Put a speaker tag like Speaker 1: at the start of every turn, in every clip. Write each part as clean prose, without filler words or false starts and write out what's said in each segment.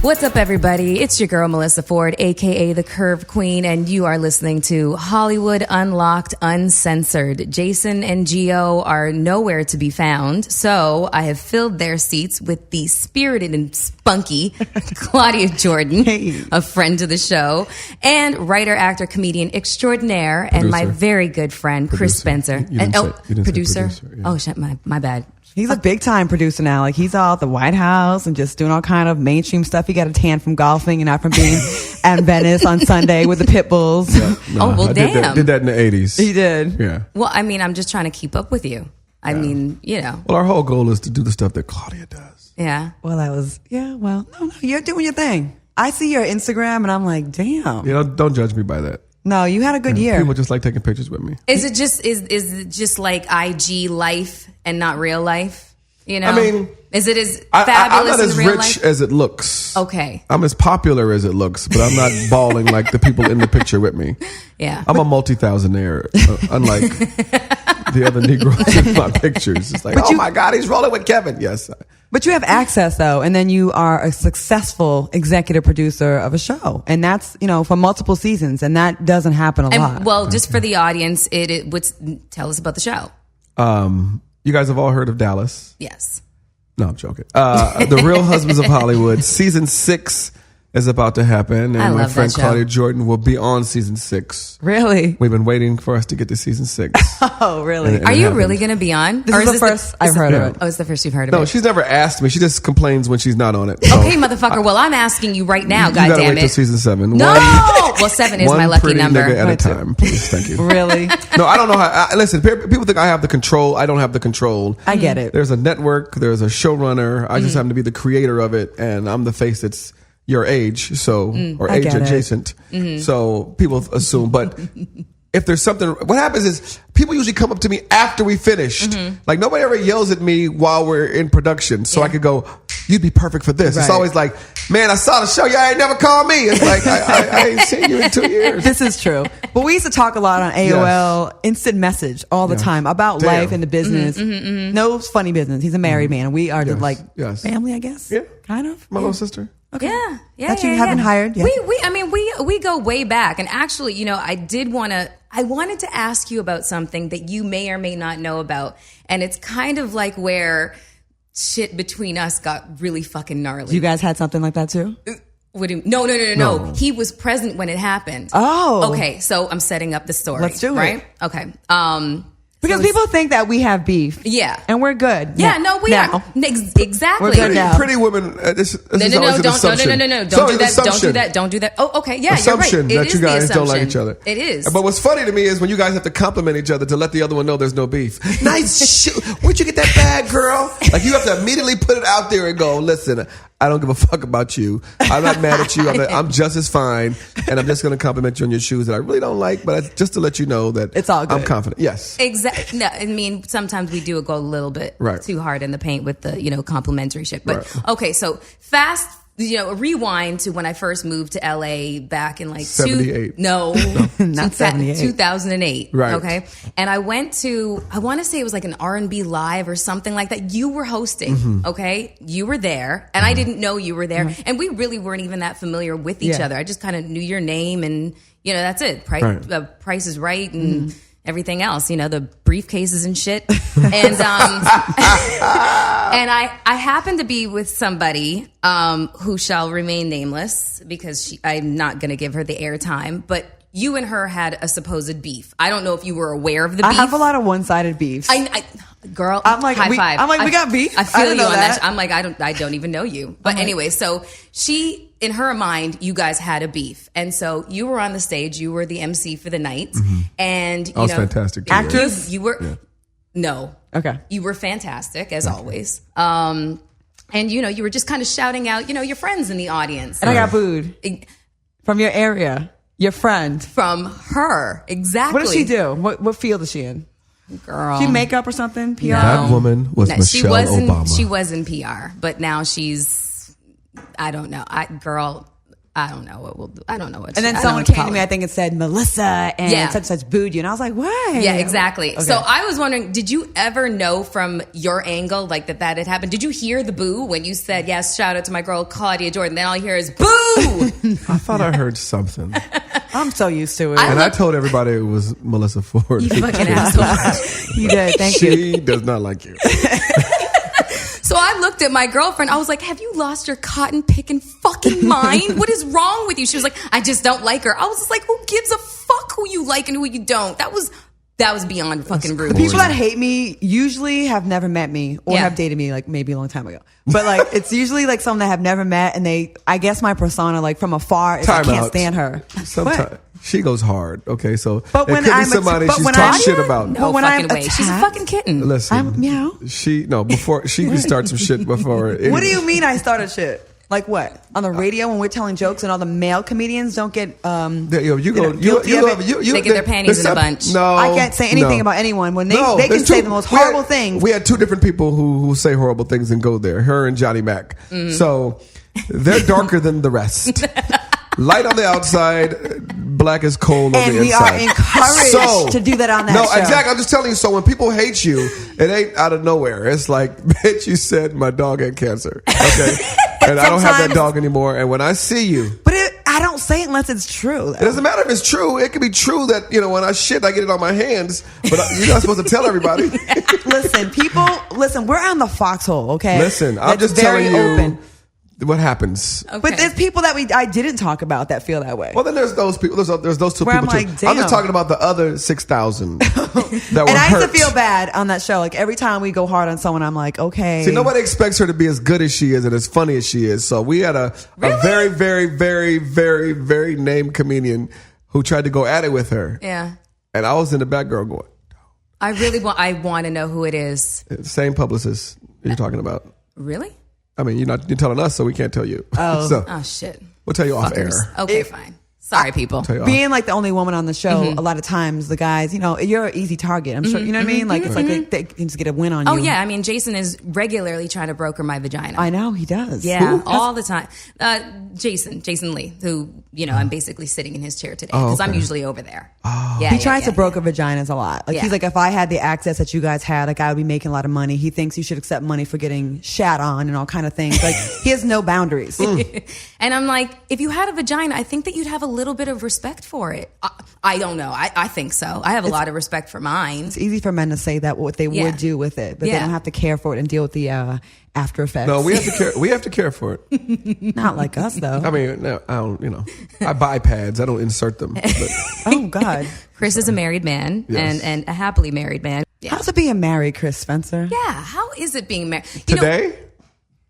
Speaker 1: What's up, everybody? It's your girl, Melissa Ford, a.k.a. the Curve Queen, and you are listening to Hollywood Unlocked Uncensored. Jason and Gio are nowhere to be found, so I have filled their seats with the spirited and spunky Claudia Jordan, a friend to the show, and writer, actor, comedian extraordinaire, and my very good friend, Chris Spencer. Producer? Yeah. Oh, shit, my bad.
Speaker 2: He's a big time producer now. Like, he's all at the White House and just doing all kind of mainstream stuff. He got a tan from golfing and not from being at Venice on Sunday with the pit bulls.
Speaker 3: Yeah, no,
Speaker 1: oh, well, damn.
Speaker 3: Did that in the 80s.
Speaker 2: He did.
Speaker 3: Yeah.
Speaker 1: Well, I mean, I'm just trying to keep up with you. I mean, you know.
Speaker 3: Well, our whole goal is to do the stuff that Claudia does.
Speaker 1: Yeah.
Speaker 2: Well, no, you're doing your thing. I see your Instagram and I'm like, damn.
Speaker 3: You know, don't judge me by that.
Speaker 2: No, you had a good year.
Speaker 3: People just like taking pictures with me.
Speaker 1: Is it just like IG life and not real life? You know,
Speaker 3: I mean,
Speaker 1: is it as fabulous
Speaker 3: I'm not as
Speaker 1: real
Speaker 3: rich
Speaker 1: life?
Speaker 3: as it looks.
Speaker 1: Okay.
Speaker 3: I'm as popular as it looks, but I'm not balling like the people in the picture with me.
Speaker 1: Yeah.
Speaker 3: I'm a multi-thousandaire, unlike the other Negroes in my pictures. It's like, my God, he's rolling with Kevin. Yes.
Speaker 2: But you have access, though, and then you are a successful executive producer of a show. And that's, for multiple seasons, and that doesn't happen a lot.
Speaker 1: Well, just for the audience, tell us about the show.
Speaker 3: You guys have all heard of Dallas.
Speaker 1: Yes.
Speaker 3: No, I'm joking. The Real Husbands of Hollywood, season 6 is about to happen, and my friend Claudia Jordan will be on season 6.
Speaker 2: Really?
Speaker 3: We've been waiting for us to get to season 6.
Speaker 2: Oh, really?
Speaker 1: Are you really going to be on?
Speaker 2: This is the first I've heard of it.
Speaker 1: Oh, it's the first you've heard of it.
Speaker 3: No, she's never asked me. She just complains when she's not on it. So.
Speaker 1: Okay, motherfucker. Well, I'm asking you right now.
Speaker 3: You gotta
Speaker 1: goddamn
Speaker 3: wait till season 7.
Speaker 1: No. Well, 7 is my lucky number.
Speaker 3: One pretty nigga at a time, please. Thank you.
Speaker 2: Really?
Speaker 3: No, I don't know how. Listen, people think I have the control. I don't have the control.
Speaker 2: I get it.
Speaker 3: There's a network. There's a showrunner. I just happen to be the creator of it, and I'm the face that's your age, or age adjacent. So people assume, but if there's something, what happens is people usually come up to me after we finished. Like, nobody ever yells at me while we're in production, so I could go, you'd be perfect for this. Right. It's always like, man, I saw the show. Y'all ain't never called me. It's like, I ain't seen you in 2 years.
Speaker 2: This is true. But we used to talk a lot on AOL instant message all the time about life and the business. No funny business. He's a married man. And we are just like family, I guess. Yeah. Kind of.
Speaker 3: My little sister.
Speaker 1: Okay. Yeah.
Speaker 2: That you haven't hired yet.
Speaker 1: We go way back. And actually, I wanted to ask you about something that you may or may not know about. And it's kind of like where shit between us got really fucking gnarly.
Speaker 2: You guys had something like that too?
Speaker 1: No. He was present when it happened.
Speaker 2: Oh.
Speaker 1: Okay, so I'm setting up the story.
Speaker 2: Let's do it.
Speaker 1: Right? Okay.
Speaker 2: Because people think that we have beef.
Speaker 1: Yeah.
Speaker 2: And we're good.
Speaker 1: Yeah, no, we are. Exactly.
Speaker 2: We're good now.
Speaker 3: Pretty women, this is always an assumption.
Speaker 1: No. Don't do that. Oh, okay. Yeah,
Speaker 3: assumption
Speaker 1: you're right.
Speaker 3: that you guys don't like each other.
Speaker 1: It is.
Speaker 3: But what's funny to me is when you guys have to compliment each other to let the other one know there's no beef. Nice shoe. Where'd you get that bag, girl? Like, you have to immediately put it out there and go, listen, I don't give a fuck about you. I'm not mad at you. I'm just as fine. And I'm just going to compliment you on your shoes that I really don't like, but just to let you know that
Speaker 2: it's all good.
Speaker 3: I'm confident. Yes.
Speaker 1: Exactly. No, I mean, sometimes we do go a little bit too hard in the paint with the, complimentary shit. But okay, so rewind to when I first moved to LA back in like
Speaker 3: 78.
Speaker 2: Not 78.
Speaker 1: 2008.
Speaker 3: Right.
Speaker 1: Okay. And I went to, I want to say it was like an R&B live or something like that. You were hosting. Okay. You were there and I didn't know you were there. And we really weren't even that familiar with each other. I just kind of knew your name and, that's it. Price is Right and everything else, the briefcases and shit. And and I happened to be with somebody who shall remain nameless because I'm not going to give her the airtime, but you and her had a supposed beef. I don't know if you were aware of the beef.
Speaker 2: I have a lot of one-sided beefs.
Speaker 1: Girl,
Speaker 2: I'm like,
Speaker 1: high five.
Speaker 2: I'm like, we got beef.
Speaker 1: I feel you on that. I'm like, I don't even know you. But anyway, so in her mind, you guys had a beef. And so you were on the stage, you were the MC for the night. And
Speaker 3: I was fantastic.
Speaker 2: Actress?
Speaker 1: You were, no.
Speaker 2: Okay.
Speaker 1: You were fantastic, as always. And you were just kind of shouting out, your friends in the audience.
Speaker 2: And I got booed from your area. Your friend.
Speaker 1: From her. Exactly.
Speaker 2: What does she do? What field is she in?
Speaker 1: Girl.
Speaker 2: She makeup or something? PR?
Speaker 3: That woman was Michelle Obama.
Speaker 1: She was in PR, but now she's, I don't know. I don't know what we'll do. I don't know what.
Speaker 2: And then someone came to me, I think it said Melissa and such booed you, and I was like, why?
Speaker 1: Yeah, exactly.
Speaker 2: Okay.
Speaker 1: So I was wondering, did you ever know from your angle like that had happened? Did you hear the boo when you said yes? Shout out to my girl Claudia Jordan. Then all you hear is boo.
Speaker 3: I thought I heard something.
Speaker 2: I'm so used to it.
Speaker 3: I told everybody it was Melissa Ford.
Speaker 1: You fucking asshole.
Speaker 2: You did. Thank you.
Speaker 3: She does not like you.
Speaker 1: So I looked at my girlfriend. I was like, have you lost your cotton picking fucking mind? What is wrong with you? She was like, I just don't like her. I was just like, who gives a fuck who you like and who you don't? That was beyond fucking rude.
Speaker 2: The people that hate me usually have never met me or have dated me like maybe a long time ago. But like it's usually like someone that have never met, and I guess my persona like from afar is I can't stand her.
Speaker 3: Sometimes she goes hard. Okay, so
Speaker 2: but when
Speaker 3: it could be somebody she's talking shit about.
Speaker 1: No fucking way. She's a fucking kitten.
Speaker 3: Listen, before she starts some shit before. Anyway.
Speaker 2: What do you mean I started shit? Like what? On the radio when we're telling jokes and all the male comedians don't get
Speaker 1: they get their panties in a bunch.
Speaker 3: No,
Speaker 2: I can't say anything about anyone when they can say the most horrible things.
Speaker 3: We had two different people who say horrible things and go there. Her and Johnny Mac. So they're darker than the rest. Light on the outside, black as coal on the inside. And we are
Speaker 2: encouraged to do that on that show.
Speaker 3: No, exactly. I'm just telling you. So when people hate you, it ain't out of nowhere. It's like, bitch, you said my dog had cancer. Okay. And I don't have that dog anymore. And when I see you.
Speaker 2: But I don't say it unless it's true. Though.
Speaker 3: It doesn't matter if it's true. It could be true that, when I shit, I get it on my hands. But you're not supposed to tell everybody.
Speaker 2: Listen, we're on the foxhole, okay?
Speaker 3: Listen, I'm just telling you what happens.
Speaker 2: Okay. But there's people that I didn't talk about that feel that way.
Speaker 3: Well, then there's those people. There's those two
Speaker 2: where
Speaker 3: people
Speaker 2: I'm
Speaker 3: too.
Speaker 2: like, damn.
Speaker 3: I'm just talking about the other 6,000 that were
Speaker 2: And I used
Speaker 3: hurt.
Speaker 2: to feel bad on that show. Like every time we go hard on someone, I'm like, okay.
Speaker 3: See, nobody expects her to be as good as she is and as funny as she is. So we had a very, very, very, very, very named comedian who tried to go at it with her.
Speaker 1: Yeah.
Speaker 3: And I was in the back girl going,
Speaker 1: I want to know who it is.
Speaker 3: Same publicist you're talking about.
Speaker 1: Really?
Speaker 3: I mean, you're telling us, so we can't tell you.
Speaker 2: Oh,
Speaker 1: oh shit.
Speaker 3: We'll tell you off air.
Speaker 1: Okay, fine. Sorry, people.
Speaker 2: Being like the only woman on the show, a lot of times the guys, you're an easy target. I'm sure, you know what I mean? Like, it's like they can just get a win on you.
Speaker 1: Oh, yeah. I mean, Jason is regularly trying to broker my vagina.
Speaker 2: I know, he does.
Speaker 1: Yeah, all the time. Jason Lee, who, I'm basically sitting in his chair today because I'm usually over there.
Speaker 3: Oh.
Speaker 1: Yeah,
Speaker 2: he tries to broker vaginas a lot. Like, he's like, if I had the access that you guys had, like, I would be making a lot of money. He thinks you should accept money for getting shat on and all kind of things. Like, he has no boundaries.
Speaker 1: And I'm like, if you had a vagina, I think that you'd have a little bit of respect for it. I don't know. I think so. I have a lot of respect for mine.
Speaker 2: It's easy for men to say that what they would do with it, but they don't have to care for it and deal with the after effects.
Speaker 3: No, we have to care. We have to care for it.
Speaker 2: Not like us, though.
Speaker 3: I mean, no, I don't. I buy pads. I don't insert them. But.
Speaker 2: Oh God.
Speaker 1: Chris is a married man and a happily married man. Yeah.
Speaker 2: How's it being married, Chris Spencer?
Speaker 1: Yeah. How is it being married
Speaker 3: today?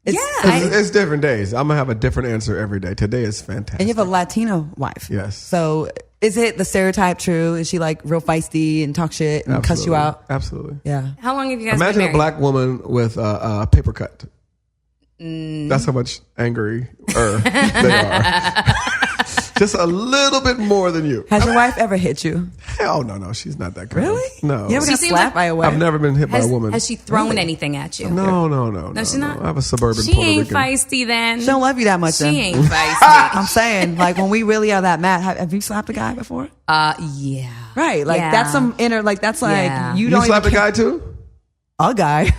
Speaker 3: It's different days. I'm gonna have a different answer every day. Today is fantastic.
Speaker 2: And you have a Latino wife.
Speaker 3: Yes.
Speaker 2: So is it the stereotype true? Is she like real feisty and talk shit and cuss you out?
Speaker 3: Absolutely.
Speaker 2: Yeah.
Speaker 1: How long have you guys
Speaker 3: Imagine
Speaker 1: been married?
Speaker 3: a black woman with a paper cut. That's how much angrier they are. Just a little bit more than you.
Speaker 2: Has your wife ever hit you?
Speaker 3: Hell no. She's not that kind.
Speaker 2: Really?
Speaker 3: No.
Speaker 2: You ever got slapped by a wife?
Speaker 3: I've never been hit by a woman.
Speaker 1: Has she thrown anything at you?
Speaker 3: No.
Speaker 1: No, she's not.
Speaker 3: I have a suburban
Speaker 1: She
Speaker 3: Puerto
Speaker 1: ain't
Speaker 3: Rican.
Speaker 1: feisty then.
Speaker 2: She don't love you that much.
Speaker 1: She
Speaker 2: then.
Speaker 1: ain't feisty.
Speaker 2: I'm saying, like, when we really are that mad, have you slapped a guy before?
Speaker 1: Yeah.
Speaker 2: Right. Like, that's some inner, like, that's like, you don't
Speaker 3: You slapped a
Speaker 2: even
Speaker 3: guy too?
Speaker 2: A guy.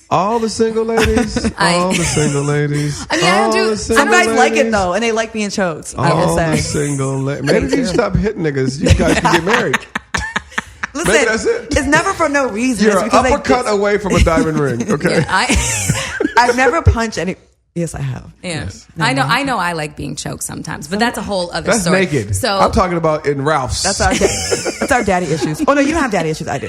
Speaker 3: All the single ladies. All the single ladies.
Speaker 1: I mean, I don't do.
Speaker 2: Some guys like it though, and they like being choked. I will
Speaker 3: All the
Speaker 2: say.
Speaker 3: single ladies. Maybe if you stop hitting niggas, you guys can get married.
Speaker 2: Listen,
Speaker 3: maybe that's it.
Speaker 2: It's never for no reason.
Speaker 3: You're
Speaker 2: it's
Speaker 3: an uppercut away from a diamond ring. Okay.
Speaker 2: I've never punched any. Yes, I have.
Speaker 1: Yeah.
Speaker 3: Yes.
Speaker 1: I know. I like being choked sometimes, but that's a whole other story.
Speaker 3: That's naked.
Speaker 1: So
Speaker 3: I'm talking about in Ralph's.
Speaker 2: That's our daddy issues. Oh no, you don't have daddy issues. I do.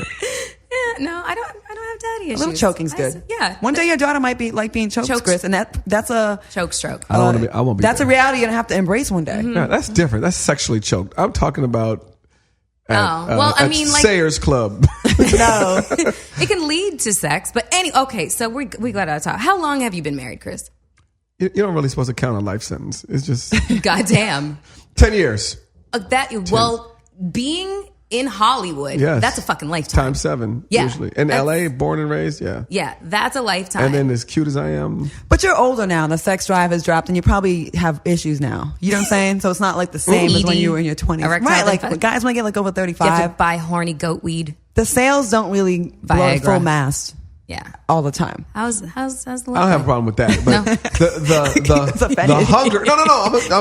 Speaker 1: Yeah, no, I don't have daddy issues.
Speaker 2: A little choking's good.
Speaker 1: Yeah.
Speaker 2: One day your daughter might be like being choked, Chris, and that's a
Speaker 1: choke stroke.
Speaker 3: I won't be.
Speaker 2: That's a reality you're gonna have to embrace one day.
Speaker 3: No, that's different. That's sexually choked. I'm talking about. At Sayers Club.
Speaker 2: No,
Speaker 1: it can lead to sex, but okay. So we got to talk. How long have you been married, Chris?
Speaker 3: You're not really supposed to count a life sentence. It's just
Speaker 1: goddamn
Speaker 3: 10 years.
Speaker 1: Being in Hollywood, that's a fucking lifetime.
Speaker 3: Times 7, usually. In LA, born and raised,
Speaker 1: Yeah, that's a lifetime.
Speaker 3: And then as cute as I am.
Speaker 2: But you're older now. The sex drive has dropped and you probably have issues now. You know what I'm saying? So it's not like the same as when you were in your 20s. Right, like guys might get like over 35.
Speaker 1: You have to buy horny goat weed.
Speaker 2: The sales don't really blow full mast.
Speaker 1: Yeah,
Speaker 2: all the time.
Speaker 1: How's the
Speaker 3: I don't have a problem with that. But the hunger. No.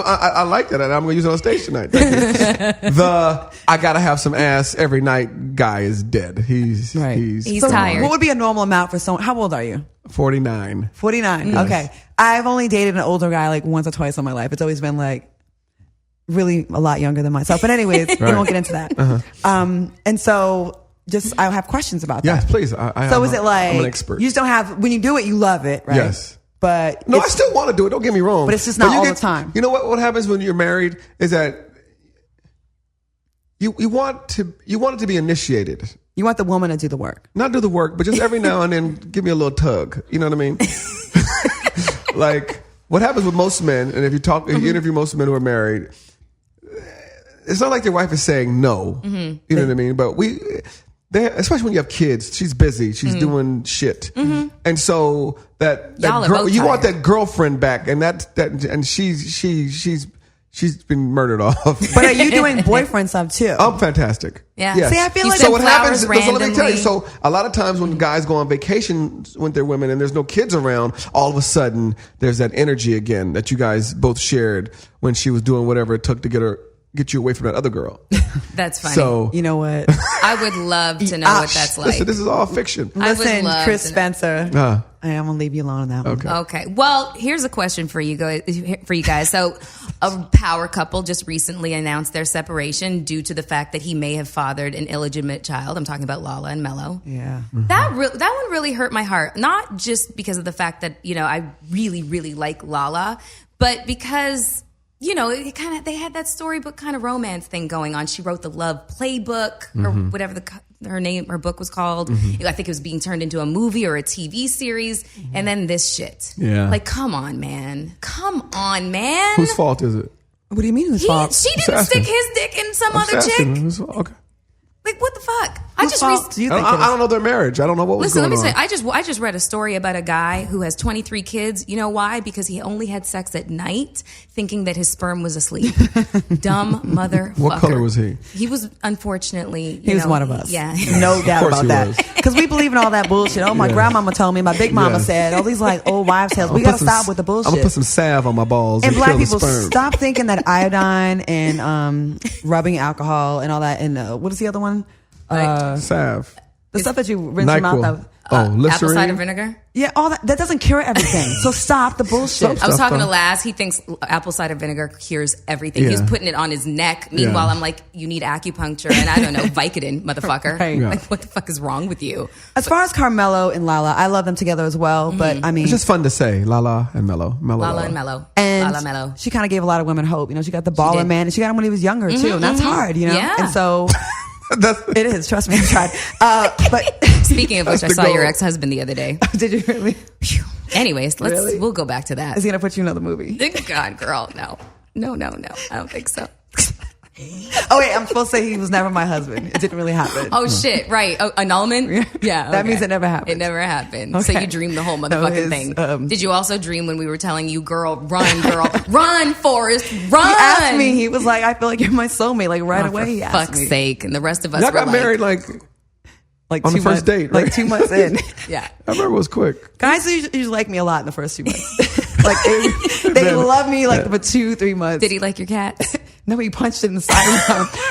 Speaker 3: I like that. And I'm going to use it on stage tonight. I got to have some ass every night. Guy is dead. He's
Speaker 1: tired.
Speaker 2: What would be a normal amount for someone? How old are you?
Speaker 3: 49.
Speaker 2: 49. Yes. Okay. I've only dated an older guy like once or twice in my life. It's always been like really a lot younger than myself. But anyways, we won't get into that. And so. I have questions about that.
Speaker 3: Yes, please.
Speaker 2: So is it like,
Speaker 3: I'm an expert.
Speaker 2: You just don't have, when you do it, you love it, right?
Speaker 3: Yes.
Speaker 2: But
Speaker 3: no, I still want to do it. Don't get me wrong.
Speaker 2: But it's just not all the time.
Speaker 3: You know what happens when you're married is that you want it to be initiated.
Speaker 2: You want the woman to do the work.
Speaker 3: Not do the work, but just every now and then give me a little tug. You know what I mean? Like what happens with most men, and if you interview most men who are married, it's not like their wife is saying no. You know what I mean? But especially when you have kids, she's busy, she's doing shit, and so that girl, you want that girlfriend back, and and she's been murdered off.
Speaker 2: But are you doing boyfriend stuff too?
Speaker 3: I'm fantastic.
Speaker 1: Yeah.
Speaker 3: Yes.
Speaker 2: See, I feel like
Speaker 3: so what happens? So let me tell you. So a lot of times when guys go on vacation with their women and there's no kids around, all of a sudden there's that energy again that you guys both shared when she was doing whatever it took to get you away from that other girl.
Speaker 1: That's funny.
Speaker 3: So
Speaker 2: you know what?
Speaker 1: I would love to know what that's like.
Speaker 3: Listen, this is all fiction.
Speaker 2: Listen, Chris Spencer. I am gonna leave you alone on that one.
Speaker 1: Okay. Well, here's a question for you guys. So, a power couple just recently announced their separation due to the fact that he may have fathered an illegitimate child. I'm talking about LaLa and Melo.
Speaker 2: Yeah.
Speaker 1: That one really hurt my heart. Not just because of the fact that I really really like LaLa, but because. They had that storybook kind of romance thing going on. She wrote the Love Playbook or whatever her book was called. I think it was being turned into a movie or a TV series. And then this shit.
Speaker 3: Yeah.
Speaker 1: Like, come on, man.
Speaker 3: Whose fault is it?
Speaker 2: What do you mean whose fault?
Speaker 1: She didn't stick his dick in some other chick.
Speaker 3: Okay.
Speaker 1: Like, what the fuck?
Speaker 2: I don't
Speaker 3: know their marriage. I don't know what was going on.
Speaker 1: Listen, let me say, I just read a story about a guy who has 23 kids. You know why? Because he only had sex at night, thinking that his sperm was asleep. Dumb motherfucker.
Speaker 3: What color was he?
Speaker 1: He was, unfortunately,
Speaker 2: he was one of us.
Speaker 1: Yeah,
Speaker 2: no doubt about that. Because we believe in all that bullshit. Oh, my grandmama told me. My big mama said. All these like old wives' tales. We gotta stop with the bullshit.
Speaker 3: I'm gonna put some salve on my balls
Speaker 2: and black people
Speaker 3: sperm.
Speaker 2: Stop thinking that iodine and rubbing alcohol and all that. And what is the other one?
Speaker 3: Salve.
Speaker 2: The stuff that you rinse your mouth out.
Speaker 3: Listerine.
Speaker 1: Apple cider vinegar?
Speaker 2: Yeah, all that doesn't cure everything. So stop the bullshit.
Speaker 1: I was talking to Laz. He thinks apple cider vinegar cures everything.
Speaker 3: Yeah.
Speaker 1: He's putting it on his neck. Meanwhile, I'm like, you need acupuncture and I don't know, Vicodin, motherfucker.
Speaker 2: Right.
Speaker 1: Like, what the fuck is wrong with you?
Speaker 2: As far as Carmelo and LaLa, I love them together as well. But I mean,
Speaker 3: it's just fun to say LaLa and Melo.
Speaker 1: LaLa and Melo.
Speaker 2: And
Speaker 1: LaLa Melo.
Speaker 2: She kind of gave a lot of women hope. She got the baller man, and she got him when he was younger too. And that's hard,
Speaker 1: Yeah.
Speaker 2: And so. It is. Trust me, I tried. But
Speaker 1: speaking of which, I saw your ex-husband the other day.
Speaker 2: Did you really?
Speaker 1: Anyways, we'll go back to that.
Speaker 2: Is he gonna put you in another movie?
Speaker 1: God, girl, no. I don't think so.
Speaker 2: Oh wait, I'm supposed to say he was never my husband. It didn't really happen.
Speaker 1: Oh shit, right. Annulment? Yeah.
Speaker 2: That means it never happened.
Speaker 1: It never happened.
Speaker 2: Okay.
Speaker 1: So you dreamed the whole motherfucking thing. Did you also dream when we were telling you, girl, run, Forrest, run?
Speaker 2: He asked me, he was like, I feel like you're my soulmate, like right away. He asked
Speaker 1: fuck's
Speaker 2: me.
Speaker 1: sake. And the rest of us
Speaker 3: Y'all
Speaker 1: were
Speaker 3: got married like on the first date, right?
Speaker 2: Like 2 months in.
Speaker 1: Yeah.
Speaker 3: I remember it was quick.
Speaker 2: Guys usually like me a lot in the first 2 months. Like they love me like for 2-3 months.
Speaker 1: Did he like your cat?
Speaker 2: No, he punched it in the side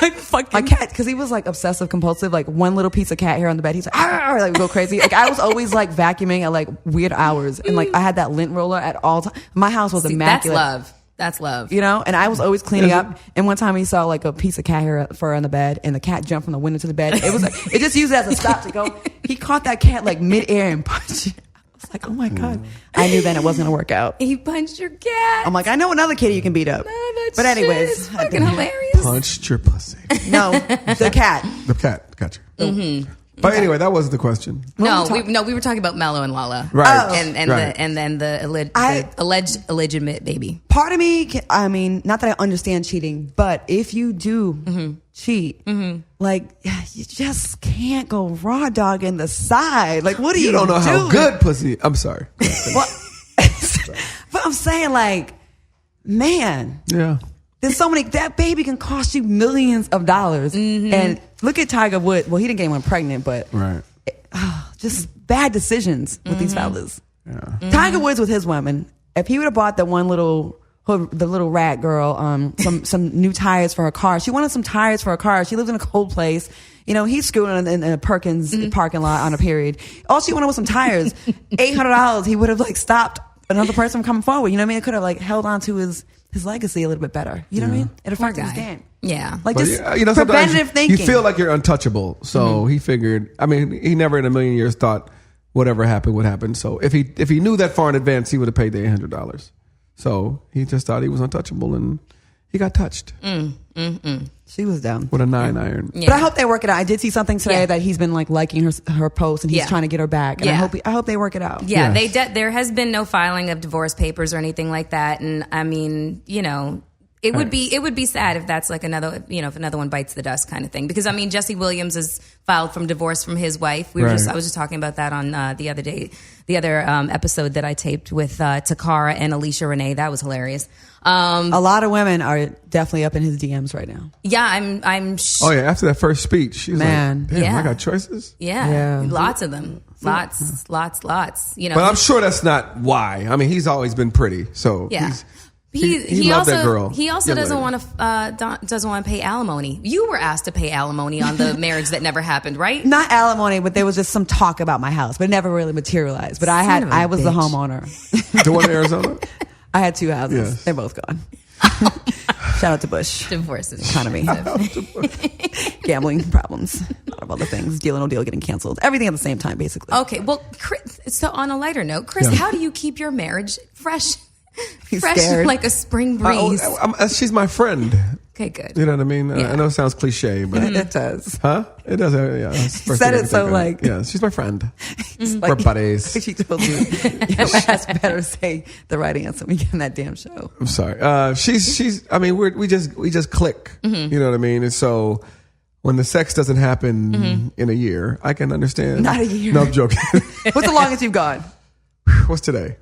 Speaker 2: of my cat, because he was like obsessive compulsive, like one little piece of cat hair on the bed, he's like, like go crazy. Like I was always like vacuuming at like weird hours, and like I had that lint roller at all times. My house was immaculate.
Speaker 1: That's love.
Speaker 2: And I was always cleaning up. And one time he saw like a piece of cat hair fur on the bed, and the cat jumped from the window to the bed. It was like, it just used it as a stop to go. He caught that cat like midair and punched it. I was like, oh my God. I knew then it wasn't gonna work out.
Speaker 1: He punched your cat.
Speaker 2: I'm like, I know another kitty you can beat up. But anyways,
Speaker 1: it's fucking hilarious.
Speaker 3: Punched your pussy.
Speaker 2: No, the cat.
Speaker 3: The cat. Gotcha. But anyway, that wasn't the question.
Speaker 1: No, we were talking about Mello and LaLa,
Speaker 3: right?
Speaker 1: And then the alleged illegitimate baby.
Speaker 2: Part of me, I mean, not that I understand cheating, but if you do cheat, like you just can't go raw dog in the side. Like, what do you?
Speaker 3: You don't know how good pussy. I'm sorry.
Speaker 2: Well, but I'm saying, like, man,
Speaker 3: yeah.
Speaker 2: There's so many. That baby can cost you millions of dollars. And look at Tiger Woods. Well, he didn't get anyone pregnant, but just bad decisions with these fellas. Yeah. Tiger Woods with his women. If he would have bought the little rat girl some new tires for her car. She wanted some tires for her car. She lives in a cold place. You know, he's screwing in a Perkins parking lot on a period. All she wanted was some tires. $800. He would have like stopped another person from coming forward. You know what I mean? It could have like held on to his legacy a little bit better. You know what I mean? It affected his game.
Speaker 1: Yeah.
Speaker 2: Like, just preventative thinking.
Speaker 3: You feel like you're untouchable. So he figured, I mean, he never in a million years thought whatever happened would happen. So if he knew that far in advance, he would have paid the $800. So he just thought he was untouchable, and he got touched.
Speaker 2: She was down
Speaker 3: with a 9-iron.
Speaker 2: Yeah. But I hope they work it out. I did see something today that he's been like liking her post, and he's trying to get her back. And I hope they work it out.
Speaker 1: Yeah, there has been no filing of divorce papers or anything like that. And I mean, you know, it would be sad if that's like another, you know, if another one bites the dust kind of thing. Because I mean, Jesse Williams has filed from divorce from his wife. I was just talking about that on the other episode that I taped with Takara and Alicia Renee. That was hilarious.
Speaker 2: A lot of women are definitely up in his DMs right now.
Speaker 1: Yeah, I'm.
Speaker 3: Oh yeah, after that first speech, she's like, "Damn, I got choices."
Speaker 1: Yeah, lots of them, lots. You know,
Speaker 3: but I'm sure that's not why. I mean, he's always been pretty, so he loved that girl.
Speaker 1: He also doesn't want to pay alimony. You were asked to pay alimony on the marriage that never happened, right?
Speaker 2: Not alimony, but there was just some talk about my house, but it never really materialized. But I was the homeowner.
Speaker 3: The one in Arizona.
Speaker 2: I had 2 houses. Yes. They're both gone. Shout out to Bush.
Speaker 1: Divorces.
Speaker 2: Economy. Gambling problems. A lot of other things. Deal or no deal getting canceled. Everything at the same time, basically.
Speaker 1: Okay. Well, Chris, so on a lighter note, Chris, how do you keep your marriage fresh?
Speaker 2: He's scared.
Speaker 1: Like a spring breeze.
Speaker 3: She's my friend.
Speaker 1: Okay, good.
Speaker 3: You know what I mean? Yeah. I know it sounds cliche, but
Speaker 2: it does.
Speaker 3: Huh? It does. Yeah.
Speaker 2: He said it so like.
Speaker 3: Yeah, she's my friend. We're buddies.
Speaker 2: She told you. That's better say the right answer when we get in that damn show.
Speaker 3: I'm sorry. She's. I mean, we just click. You know what I mean? And so when the sex doesn't happen in a year, I can understand.
Speaker 2: Not a year.
Speaker 3: No, I'm joking.
Speaker 2: What's the longest you've gone?
Speaker 3: What's today?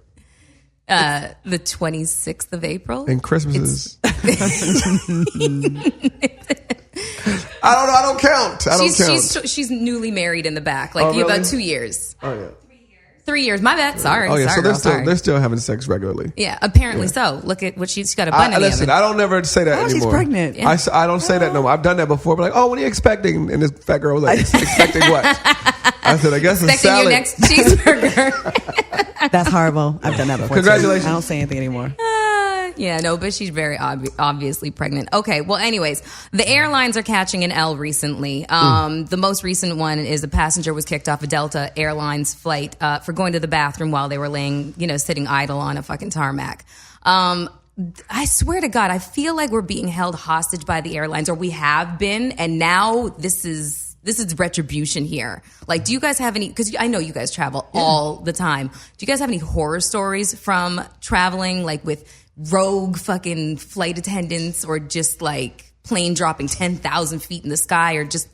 Speaker 1: The 26th of April.
Speaker 3: And Christmas is. I don't know. I don't count.
Speaker 1: She's newly married in the back. Like
Speaker 3: really?
Speaker 1: about 2 years.
Speaker 3: Oh yeah.
Speaker 1: 3 years. My bad. Sorry.
Speaker 3: Oh yeah.
Speaker 1: Sorry,
Speaker 3: so they're still having sex regularly.
Speaker 1: Yeah. Apparently so. Look at what she's got a bun in the oven.
Speaker 3: I don't never say that anymore.
Speaker 2: She's pregnant.
Speaker 3: Yeah. I don't say that no more. I've done that before. But like, oh, what are you expecting? And this fat girl was like, expecting what? I said, I guess it's
Speaker 1: expecting
Speaker 3: salad.
Speaker 1: your next cheeseburger.
Speaker 2: That's horrible. I've done that before.
Speaker 3: Congratulations.
Speaker 2: Too. I don't say anything anymore.
Speaker 1: Yeah, no, but she's very obviously pregnant. Okay, well, anyways, the airlines are catching an L recently. The most recent one is a passenger was kicked off a Delta Airlines flight for going to the bathroom while they were sitting idle on a fucking tarmac. I swear to God, I feel like we're being held hostage by the airlines, or we have been, and now this is retribution here. Like, do you guys have any, because I know you guys travel all the time. Do you guys have any horror stories from traveling, like with rogue fucking flight attendants, or just like plane dropping 10,000 feet in the sky, or just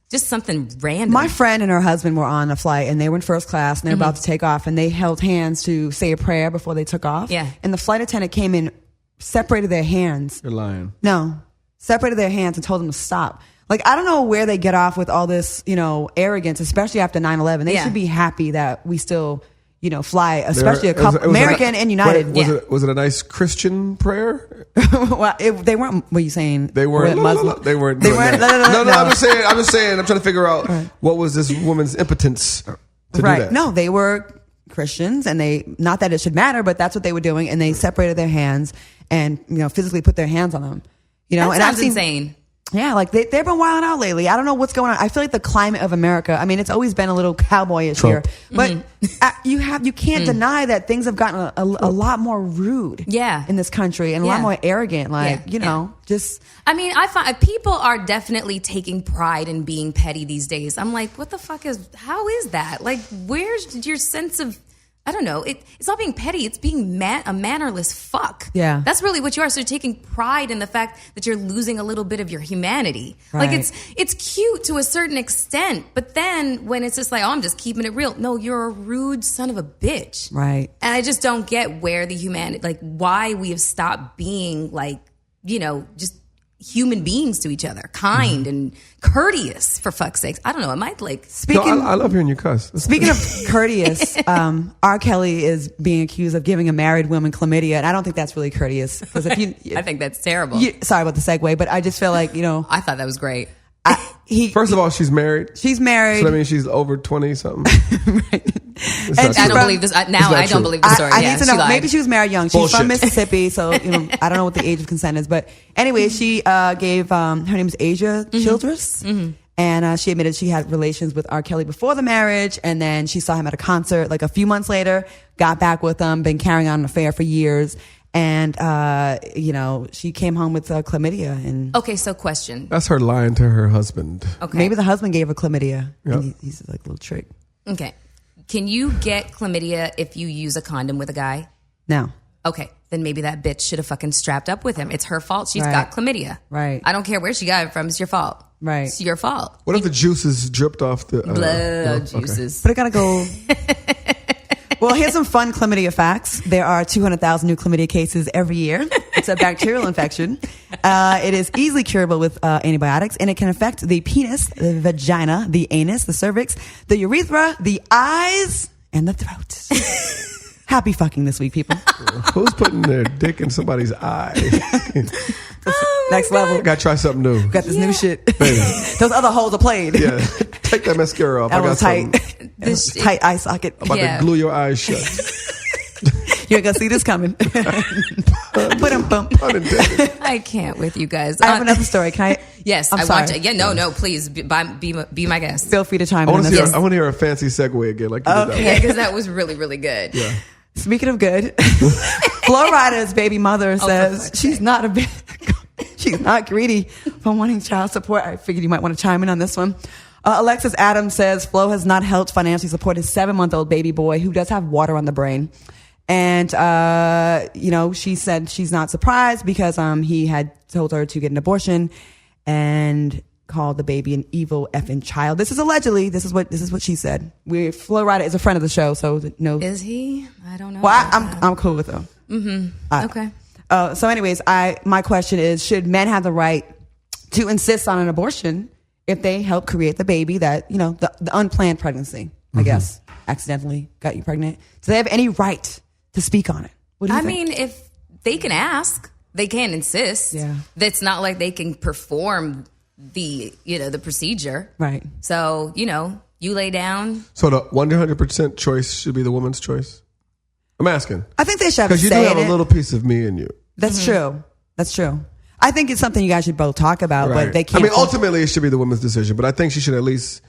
Speaker 1: something random?
Speaker 2: My friend and her husband were on a flight, and they were in first class, and they were about to take off, and they held hands to say a prayer before they took off.
Speaker 1: Yeah.
Speaker 2: And the flight attendant came in, separated their hands.
Speaker 3: You're lying.
Speaker 2: No. Separated their hands and told them to stop. Like, I don't know where they get off with all this, arrogance, especially after 9/11. They should be happy that we still, fly, especially a couple, American and United.
Speaker 3: Was it a nice Christian prayer?
Speaker 2: Well, they weren't. What are you saying?
Speaker 3: They weren't Muslim. They weren't. No. I'm just saying. I'm trying to figure out what was this woman's impotence to do that.
Speaker 2: No, they were Christians, and not that it should matter, but that's what they were doing, and they separated their hands and physically put their hands on them.
Speaker 1: That sounds insane.
Speaker 2: Yeah, like they've been wilding out lately. I don't know what's going on. I feel like the climate of America, I mean, it's always been a little cowboyish here, but you can't deny that things have gotten a lot more rude in this country and a lot more arrogant. Like, just...
Speaker 1: I mean, I find people are definitely taking pride in being petty these days. I'm like, what the fuck how is that? Like, where's your sense of... I don't know. It's not being petty. It's being a mannerless fuck.
Speaker 2: Yeah.
Speaker 1: That's really what you are. So you're taking pride in the fact that you're losing a little bit of your humanity.
Speaker 2: Right.
Speaker 1: Like it's cute to a certain extent. But then when it's just like, oh, I'm just keeping it real. No, you're a rude son of a bitch.
Speaker 2: Right.
Speaker 1: And I just don't get where the humanity, like why we have stopped being like, just human beings to each other, kind and courteous, for fuck's sakes. I don't know. It might like...
Speaker 3: I love hearing you cuss.
Speaker 2: Speaking of courteous, R. Kelly is being accused of giving a married woman chlamydia, and I don't think that's really courteous. Because if
Speaker 1: I think that's terrible.
Speaker 2: Sorry about the segue, but I just feel like,
Speaker 1: I thought that was great.
Speaker 3: First of all, she's married.
Speaker 2: She's married.
Speaker 3: So that means she's over 20 something.
Speaker 2: Right.
Speaker 1: I don't believe this. Now I don't believe the story.
Speaker 2: I need to know. Maybe she was married young. She's
Speaker 3: Bullshit.
Speaker 2: from Mississippi, so I don't know what the age of consent is. But anyway, she gave her name is Asia Childress, and she admitted she had relations with R. Kelly before the marriage, and then she saw him at a concert like a few months later. Got back with him, been carrying on an affair for years. And, she came home with chlamydia. And
Speaker 1: okay, so question.
Speaker 3: That's her lying to her husband.
Speaker 2: Okay. Maybe the husband gave her chlamydia.
Speaker 3: Yep.
Speaker 2: And he's like a little trick.
Speaker 1: Okay. Can you get chlamydia if you use a condom with a guy?
Speaker 2: No.
Speaker 1: Okay. Then maybe that bitch should have fucking strapped up with him. It's her fault. She's got chlamydia.
Speaker 2: Right.
Speaker 1: I don't care where she got it from. It's your fault.
Speaker 2: Right.
Speaker 1: It's your fault.
Speaker 3: What if the juices dripped off the...
Speaker 1: Blood juices.
Speaker 2: But I gotta go... Well, here's some fun chlamydia facts. There are 200,000 new chlamydia cases every year. It's a bacterial infection. It is easily curable with antibiotics, and it can affect the penis, the vagina, the anus, the cervix, the urethra, the eyes, and the throat. Happy fucking this week, people.
Speaker 3: Who's putting their dick in somebody's eye?
Speaker 2: Next level.
Speaker 3: Gotta try something new.
Speaker 2: Got this new shit.
Speaker 3: Baby.
Speaker 2: Those other holes are played.
Speaker 3: Yeah. Take that mascara off.
Speaker 2: That
Speaker 3: I got
Speaker 2: was tight.
Speaker 1: This
Speaker 2: Tight eye socket.
Speaker 3: I'm about to glue your eyes shut.
Speaker 2: You ain't gonna see this coming. Put him bump.
Speaker 3: Unintended.
Speaker 1: I can't with you guys.
Speaker 2: I have another story. Can I?
Speaker 1: Yes,
Speaker 2: I'm
Speaker 1: I
Speaker 2: sorry.
Speaker 1: want to. Yeah, no, please be my guest.
Speaker 2: Feel free to chime
Speaker 3: I
Speaker 2: in.
Speaker 3: want to hear a fancy segue again. Like you did that.
Speaker 1: Yeah, because that was really, really good.
Speaker 3: Yeah.
Speaker 2: Speaking of good, Flo Rida's baby mother says she's not she's not greedy for wanting child support. I figured you might want to chime in on this one. Alexis Adams says Flo has not helped financially support his 7-month-old baby boy who does have water on the brain. And, she said she's not surprised because he had told her to get an abortion and called the baby an evil effing child. This is allegedly. This is what she said. Flo Rida is a friend of the show, so no.
Speaker 1: Is he? I don't know.
Speaker 2: Well, I'm cool with him.
Speaker 1: Mm-hmm. Okay.
Speaker 2: So anyways, my question is, should men have the right to insist on an abortion if they help create the baby that, the unplanned pregnancy, I guess, accidentally got you pregnant? Do they have any right to speak on it? What do you think?
Speaker 1: mean, if they can ask, they can insist.
Speaker 2: Yeah.
Speaker 1: That's not like they can perform the procedure.
Speaker 2: Right.
Speaker 1: So, you lay down.
Speaker 3: So the 100% choice should be the woman's choice? I'm asking.
Speaker 2: I think they should have a
Speaker 3: Because you do
Speaker 2: say
Speaker 3: have
Speaker 2: in
Speaker 3: a
Speaker 2: it.
Speaker 3: little piece of me in you.
Speaker 2: That's true. That's true. I think it's something you guys should both talk about,
Speaker 3: Right.
Speaker 2: but they can't.
Speaker 3: I mean, ultimately, it should be the woman's decision, but I think she should at least,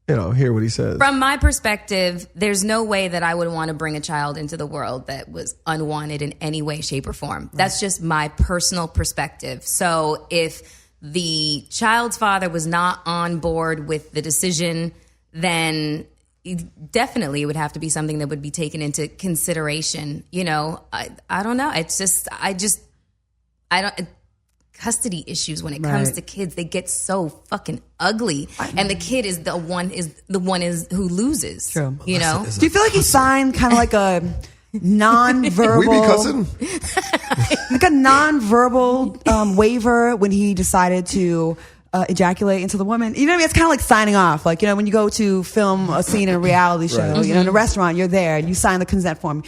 Speaker 3: hear what he says.
Speaker 1: From my perspective, there's no way that I would want to bring a child into the world that was unwanted in any way, shape, or form. Right. That's just my personal perspective. So if the child's father was not on board with the decision, then definitely it would have to be something that would be taken into consideration. I don't know. It's just, I don't... Custody issues when it comes to kids, they get so fucking ugly, and the kid is the one who loses.
Speaker 2: True.
Speaker 1: Do
Speaker 2: you feel like he signed kind of like a non-verbal?
Speaker 3: We be cussing?
Speaker 2: Like a non-verbal waiver when he decided to ejaculate into the woman. You know what I mean? It's kind of like signing off. Like, when you go to film a scene in a reality show,
Speaker 3: Right.
Speaker 2: in a restaurant, you're there and you sign the consent form.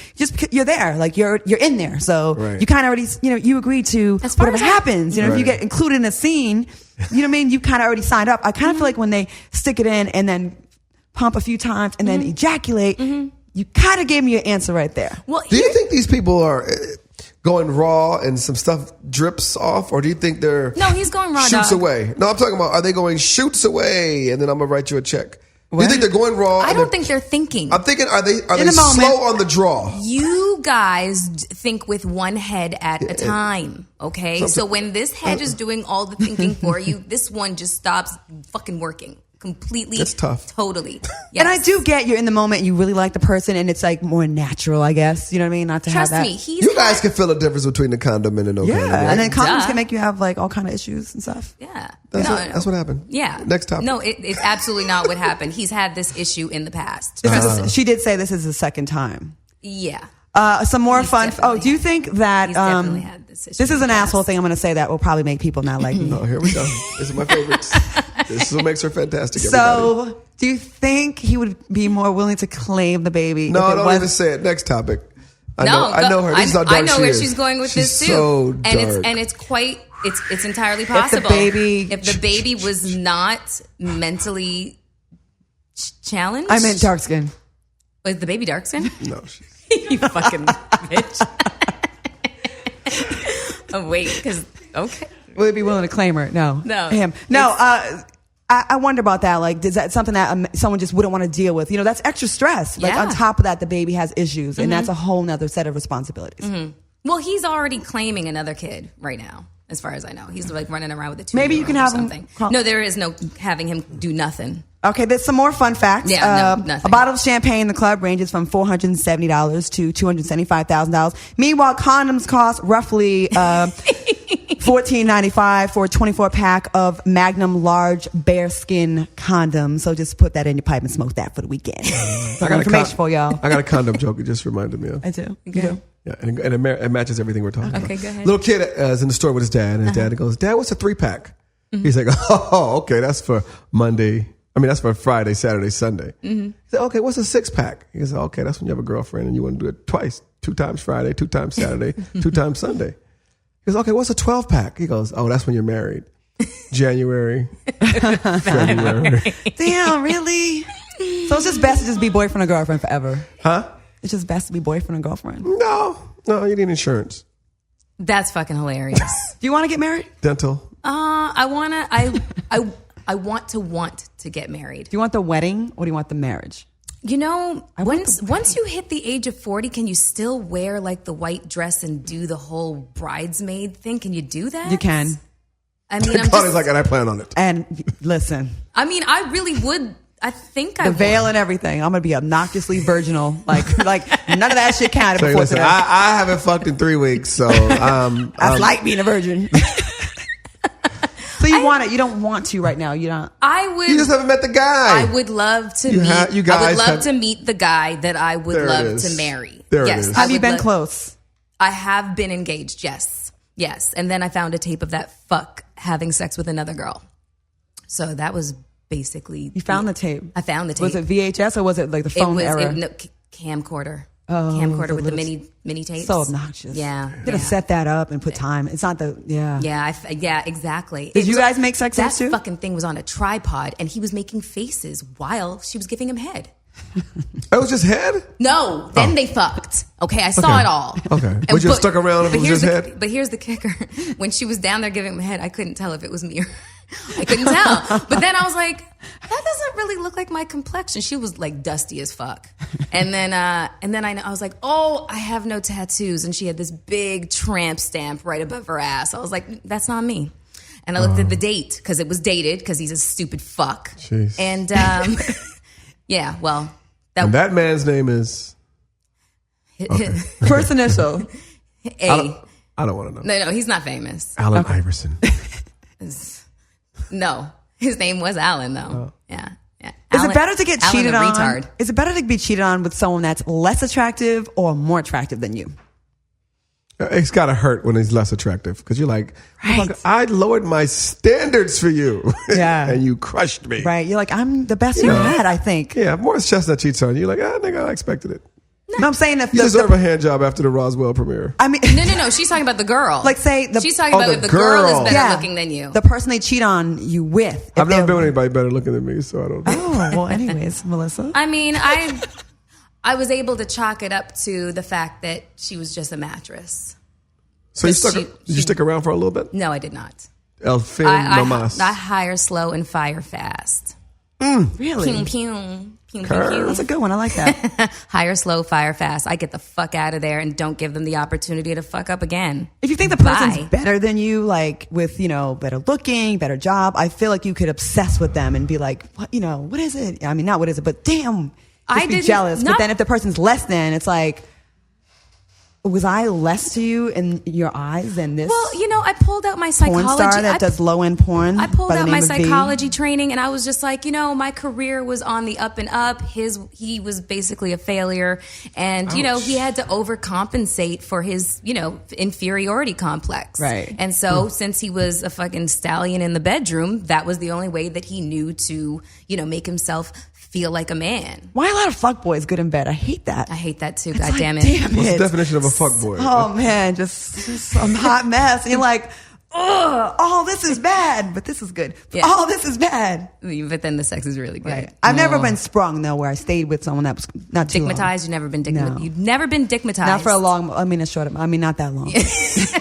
Speaker 2: You're there. Like, you're in there. So
Speaker 3: Right.
Speaker 2: you kind of already, you agree to whatever happens. If you
Speaker 3: Right.
Speaker 2: get included in a scene, you know what I mean? You kind of already signed up. I kind of feel like when they stick it in and then pump a few times and then ejaculate, you kind of gave me your answer right there.
Speaker 1: Well,
Speaker 3: Do you think these people are... going raw and some stuff drips off, or do you think they're
Speaker 1: No, he's going raw.
Speaker 3: shoots
Speaker 1: dog.
Speaker 3: away? No, I'm talking about, are they going shoots away and then I'm gonna write you a check? Do you think they're going raw?
Speaker 1: I don't think they're thinking.
Speaker 3: I'm thinking, are they
Speaker 2: the
Speaker 3: slow
Speaker 2: moment.
Speaker 3: on the draw?
Speaker 1: You guys think with one head at a time, okay? So when this head is doing all the thinking for you, this one just stops fucking working completely.
Speaker 3: That's tough.
Speaker 1: Totally. Yes.
Speaker 2: And I do get you're in the moment, you really like the person, and it's like more natural, I guess. You know what I mean? Not to
Speaker 1: Trust
Speaker 2: have that.
Speaker 1: me,
Speaker 3: You guys can feel the difference between the condom and the no condom. Right?
Speaker 2: And then condoms
Speaker 1: Duh.
Speaker 2: can make you have like all kind of issues and stuff.
Speaker 1: Yeah.
Speaker 3: That's what happened.
Speaker 1: Yeah.
Speaker 3: Next topic.
Speaker 1: No, it's absolutely not what happened. He's had this issue in the past. Trust me.
Speaker 2: She did say this is the second time.
Speaker 1: Yeah.
Speaker 2: Some more fun.
Speaker 1: definitely
Speaker 2: Do you think that
Speaker 1: He's definitely had this issue.
Speaker 2: this is
Speaker 1: in
Speaker 2: an
Speaker 1: the
Speaker 2: asshole
Speaker 1: past.
Speaker 2: thing I'm going to say that will probably make people not like me?
Speaker 3: Oh, here we go. This is my favorites. This is what makes her fantastic. Everybody.
Speaker 2: So, do you think he would be more willing to claim the baby?
Speaker 3: No,
Speaker 2: if it
Speaker 3: don't
Speaker 2: was-
Speaker 3: even say it. Next topic. I
Speaker 1: No,
Speaker 3: know her. This is how dark
Speaker 1: I know
Speaker 3: she
Speaker 1: where
Speaker 3: is.
Speaker 1: she's going with
Speaker 3: She's
Speaker 1: this too.
Speaker 3: So dark.
Speaker 1: And it's quite it's entirely possible.
Speaker 2: baby-
Speaker 1: if the baby was not mentally challenged.
Speaker 2: I meant dark skin.
Speaker 1: Was the baby dark skin?
Speaker 3: No.
Speaker 1: You fucking bitch. Oh wait, because okay.
Speaker 2: Would he be willing to claim her? No. Him. No. I wonder about that. Like, is that something that someone just wouldn't want to deal with? You know, that's extra stress. Like,
Speaker 1: Yeah.
Speaker 2: on top of that, the baby has issues, and that's a whole nother set of responsibilities.
Speaker 1: Well, he's already claiming another kid right now, as far as I know. He's like running around with a 2-year-old.
Speaker 2: Maybe you can have him
Speaker 1: something.
Speaker 2: call-
Speaker 1: No, there is no having him do nothing.
Speaker 2: Okay, there's some more fun facts.
Speaker 1: Yeah, no, nothing.
Speaker 2: A bottle of champagne in the club ranges from $470 to $275,000. Meanwhile, condoms cost roughly $14.95 for a 24-pack of Magnum large bearskin condoms. So just put that in your pipe and smoke that for the weekend.
Speaker 3: I got
Speaker 2: information for y'all.
Speaker 3: I got a condom joke. It just reminded me of.
Speaker 2: I do. You
Speaker 1: Okay.
Speaker 2: do.
Speaker 3: Yeah, and it matches everything we're talking about.
Speaker 1: Okay, go ahead.
Speaker 3: Little kid is in the store with his dad, and his dad goes, "Dad, what's a 3-pack?" He's like, "Oh, okay, that's for Monday. I mean, that's for Friday, Saturday, Sunday." He said, "Okay, what's a 6-pack?" He goes, "Okay, that's when you have a girlfriend and you want to do it twice, 2 times Friday, 2 times Saturday, 2 times Sunday." He goes, "Okay, what's a 12-pack?" He goes, "Oh, that's when you're married. January, February."
Speaker 2: Damn, really? So it's just best to just be boyfriend or girlfriend forever.
Speaker 3: Huh?
Speaker 2: It's just best to be boyfriend or girlfriend. Do
Speaker 3: No, you need insurance,
Speaker 1: That's fucking hilarious.
Speaker 2: you want to get married?
Speaker 3: dental.
Speaker 1: I want to get married.
Speaker 2: Do you want the wedding or do you want the marriage?
Speaker 1: You know, once you hit the age of 40, can you still wear like the white dress and do the whole bridesmaid thing? Can you do that?
Speaker 2: You can.
Speaker 1: I mean, I'm
Speaker 3: Connie's
Speaker 1: just,
Speaker 3: like, and I plan on it.
Speaker 2: And listen,
Speaker 1: I mean, I really would. I think I
Speaker 2: the
Speaker 1: would.
Speaker 2: veil and everything. I'm gonna be obnoxiously virginal. Like none of that shit counted
Speaker 3: So
Speaker 2: before
Speaker 3: listen,
Speaker 2: today.
Speaker 3: I haven't fucked in 3 weeks, so
Speaker 2: That's like being a virgin. So you want it? You don't want to right now. You don't.
Speaker 1: I would.
Speaker 3: you just haven't met the guy.
Speaker 1: I would love to
Speaker 3: You
Speaker 1: meet.
Speaker 3: ha- you
Speaker 1: I
Speaker 3: guys
Speaker 1: would love
Speaker 3: have-
Speaker 1: to meet the guy that I would
Speaker 3: There it
Speaker 1: love
Speaker 3: is.
Speaker 1: to marry.
Speaker 3: There it
Speaker 1: yes.
Speaker 3: is.
Speaker 1: I
Speaker 2: Have you
Speaker 1: would
Speaker 2: been
Speaker 1: love-
Speaker 2: close?
Speaker 1: I have been engaged. Yes. And then I found a tape of that fuck having sex with another girl. So that was basically.
Speaker 2: You found the tape.
Speaker 1: I found the tape.
Speaker 2: Was it VHS or was it like the phone era?
Speaker 1: Camcorder.
Speaker 2: Oh,
Speaker 1: Camcorder
Speaker 2: the
Speaker 1: with the
Speaker 2: little-
Speaker 1: mini tapes.
Speaker 2: So obnoxious.
Speaker 1: Yeah.
Speaker 2: You gotta set that up and put time. It's not the
Speaker 1: Yeah, exactly.
Speaker 2: Did you guys make sex
Speaker 1: That
Speaker 2: tapes too?
Speaker 1: fucking thing was on a tripod, and he was making faces while she was giving him head.
Speaker 3: That was just head?
Speaker 1: No, then they fucked. Okay, I saw it all.
Speaker 3: Okay.
Speaker 1: And
Speaker 3: Would you have stuck around if
Speaker 1: but
Speaker 3: it was
Speaker 1: here's
Speaker 3: just
Speaker 1: the-
Speaker 3: head?
Speaker 1: But here's the kicker. When she was down there giving him head, I couldn't tell if it was me or I couldn't tell. But then I was like, that doesn't really look like my complexion. She was like dusty as fuck. And then I was like, oh, I have no tattoos. And she had this big tramp stamp right above her ass. I was like, that's not me. And I looked at the date because it was dated because he's a stupid fuck.
Speaker 3: Jeez.
Speaker 1: And yeah, well,
Speaker 3: And that man's name is...
Speaker 2: First initial.
Speaker 3: I don't want to know.
Speaker 1: No, he's not famous.
Speaker 3: Allen Iverson.
Speaker 1: No, his name was Alan, though.
Speaker 3: Oh.
Speaker 1: Yeah.
Speaker 2: Is it better to get
Speaker 1: Alan
Speaker 2: cheated
Speaker 1: the
Speaker 2: on?
Speaker 1: retard.
Speaker 2: Is it better to be cheated on with someone that's less attractive or more attractive than you?
Speaker 3: It's got to hurt when he's less attractive because you're like,
Speaker 2: Right.
Speaker 3: I lowered my standards for you.
Speaker 2: Yeah.
Speaker 3: And you crushed me.
Speaker 2: Right? You're like, I'm the best you had, I think.
Speaker 3: Yeah, if Morris Chestnut cheats on you, you're like, nigga, I expected it.
Speaker 2: No, I'm saying if
Speaker 3: You deserve a hand job after the Roswell premiere.
Speaker 2: I mean,
Speaker 1: No. She's talking about the girl.
Speaker 2: Like, say
Speaker 1: she's talking about
Speaker 3: the
Speaker 1: if the girl is
Speaker 3: girl.
Speaker 1: better looking than you.
Speaker 2: the person they cheat on you with.
Speaker 3: I've never
Speaker 2: they're-
Speaker 3: been with anybody better looking than me, so I don't know.
Speaker 2: Oh, well, anyways, Melissa.
Speaker 1: I mean, I was able to chalk it up to the fact that she was just a mattress.
Speaker 3: So did you stick around for a little bit?
Speaker 1: No, I did not.
Speaker 3: El fin no mas.
Speaker 1: I hire slow and fire fast.
Speaker 2: Really?
Speaker 1: Pew, pew. Pew, pew,
Speaker 2: That's a good one. I like that.
Speaker 1: Hire slow, fire fast. I get the fuck out of there and don't give them the opportunity to fuck up again.
Speaker 2: If you think the person's better than you, like with, better looking, better job, I feel like you could obsess with them and be like, what is it? I mean, not what is it, but damn, just be jealous. But then if the person's less than, it's like, was I less to you in your eyes than this?
Speaker 1: Well, I pulled out my psychology.
Speaker 2: Porn star that does low-end porn.
Speaker 1: I pulled out my psychology training, and I was just like, my career was on the up and up. He was basically a failure, and he had to overcompensate for his inferiority complex.
Speaker 2: Right.
Speaker 1: And so since he was a fucking stallion in the bedroom, that was the only way that he knew to make himself feel like a man.
Speaker 2: Why a lot of fuckboys good in bed? I hate that.
Speaker 1: I hate that too.
Speaker 2: It's
Speaker 1: God
Speaker 2: like,
Speaker 1: damn it.
Speaker 3: What's the definition of a fuckboy?
Speaker 2: Oh man, just some hot mess. And you're like, oh, this is bad, but this is good.
Speaker 1: Yeah.
Speaker 2: Oh, this is bad.
Speaker 1: But then the sex is really good.
Speaker 2: Right. I've never been sprung though, where I stayed with someone that was not too
Speaker 1: Dickmatized? You've never been dickmatized? No. You've never been dickmatized?
Speaker 2: Not for a long, not that long.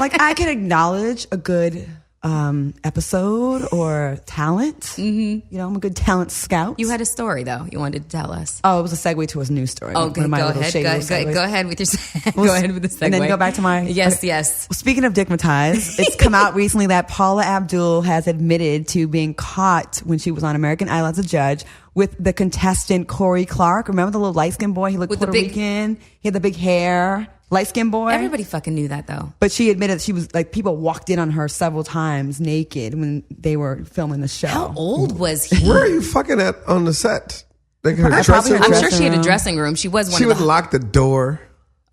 Speaker 2: Like I can acknowledge a good episode or talent. Mm-hmm. I'm a good talent scout.
Speaker 1: You had a story though you wanted to tell us.
Speaker 2: Oh, it was a segue to his news story.
Speaker 1: Okay, go ahead with your go ahead with the segue.
Speaker 2: And then go back to my
Speaker 1: yes.
Speaker 2: Well, speaking of dickmatized, it's come out recently that Paula Abdul has admitted to being caught when she was on American Idol as a judge with the contestant Corey Clark. Remember the little light-skinned boy? He looked Puerto Rican. He had the big hair. Light-skinned boy.
Speaker 1: Everybody fucking knew that though.
Speaker 2: But she admitted she was like, people walked in on her several times naked when they were filming the show.
Speaker 1: How old was he?
Speaker 3: Where are you fucking at on the set? Like her
Speaker 1: I'm sure she had a dressing room. She was one
Speaker 3: She would lock the door.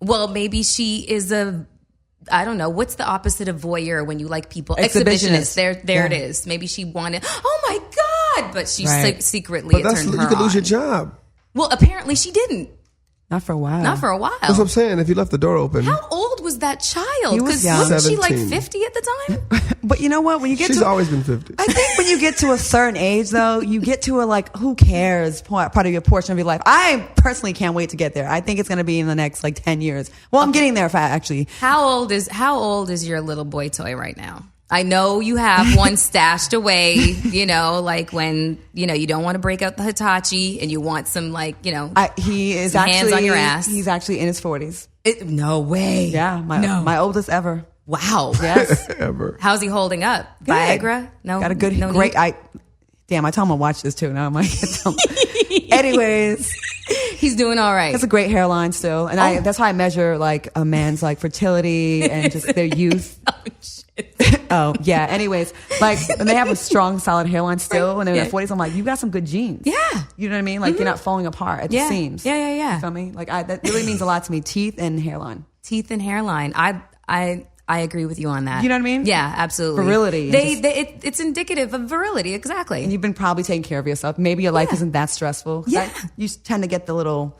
Speaker 1: Well, maybe she is I don't know. What's the opposite of voyeur when you like people?
Speaker 2: Exhibitionist.
Speaker 1: There it is. Maybe she wanted, oh my God. But she secretly,
Speaker 3: but
Speaker 1: it turned her
Speaker 3: you could lose
Speaker 1: on.
Speaker 3: your job.
Speaker 1: Well, apparently she didn't.
Speaker 2: Not for a while.
Speaker 1: That's what
Speaker 3: I'm saying. If you left the door open.
Speaker 1: How old was that child?
Speaker 2: He was young.
Speaker 1: Wasn't she
Speaker 3: 17.
Speaker 1: like 50 at the time?
Speaker 2: But you know what? When you get
Speaker 3: She's always been 50.
Speaker 2: I think when you get to a certain age, though, you get to a like, who cares part of your portion of your life. I personally can't wait to get there. I think it's going to be in the next like 10 years. Well, I'm getting there if I actually.
Speaker 1: How old is your little boy toy right now? I know you have one stashed away, like when, you don't want to break out the Hitachi and you want some
Speaker 2: he is
Speaker 1: some
Speaker 2: actually,
Speaker 1: hands on your ass.
Speaker 2: He's actually in his 40s.
Speaker 1: No way.
Speaker 2: Yeah. My oldest ever.
Speaker 1: Wow.
Speaker 2: Yes.
Speaker 3: Ever.
Speaker 1: How's he holding up?
Speaker 2: Good.
Speaker 1: Viagra? No.
Speaker 2: Got a good, great, I told him to watch this too. Now I might get some. Anyways.
Speaker 1: He's doing all right.
Speaker 2: Has a great hairline still. And that's how I measure like a man's like fertility and just their youth.
Speaker 1: Oh, shit.
Speaker 2: Oh, yeah. Anyways, like when they have a strong, solid hairline still, when they're in their 40s, I'm like, you got some good genes.
Speaker 1: Yeah.
Speaker 2: You know what I mean? Like you're not falling apart at the seams.
Speaker 1: Yeah.
Speaker 2: You feel me? Like that really means a lot to me. Teeth and hairline.
Speaker 1: Teeth and hairline. I agree with you on that.
Speaker 2: You know what I mean?
Speaker 1: Yeah, absolutely.
Speaker 2: Virility.
Speaker 1: It's indicative of virility. Exactly.
Speaker 2: And you've been probably taking care of yourself. Maybe your life isn't that stressful.
Speaker 1: Yeah.
Speaker 2: You tend to get the little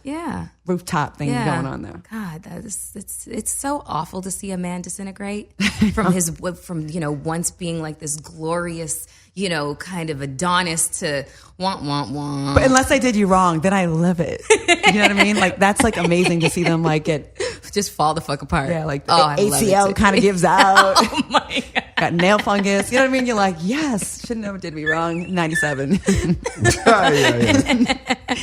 Speaker 2: rooftop thing going on there.
Speaker 1: God, it's so awful to see a man disintegrate from once being like this glorious, kind of Adonis to want.
Speaker 2: But unless I did you wrong, then I love it. You know what I mean? Like that's like amazing to see them like
Speaker 1: just fall the fuck apart.
Speaker 2: Yeah, like the ACL kind of gives out.
Speaker 1: Oh my God.
Speaker 2: Got nail fungus. You know what I mean? You're like, yes, should never did me wrong. 97.
Speaker 3: Yeah.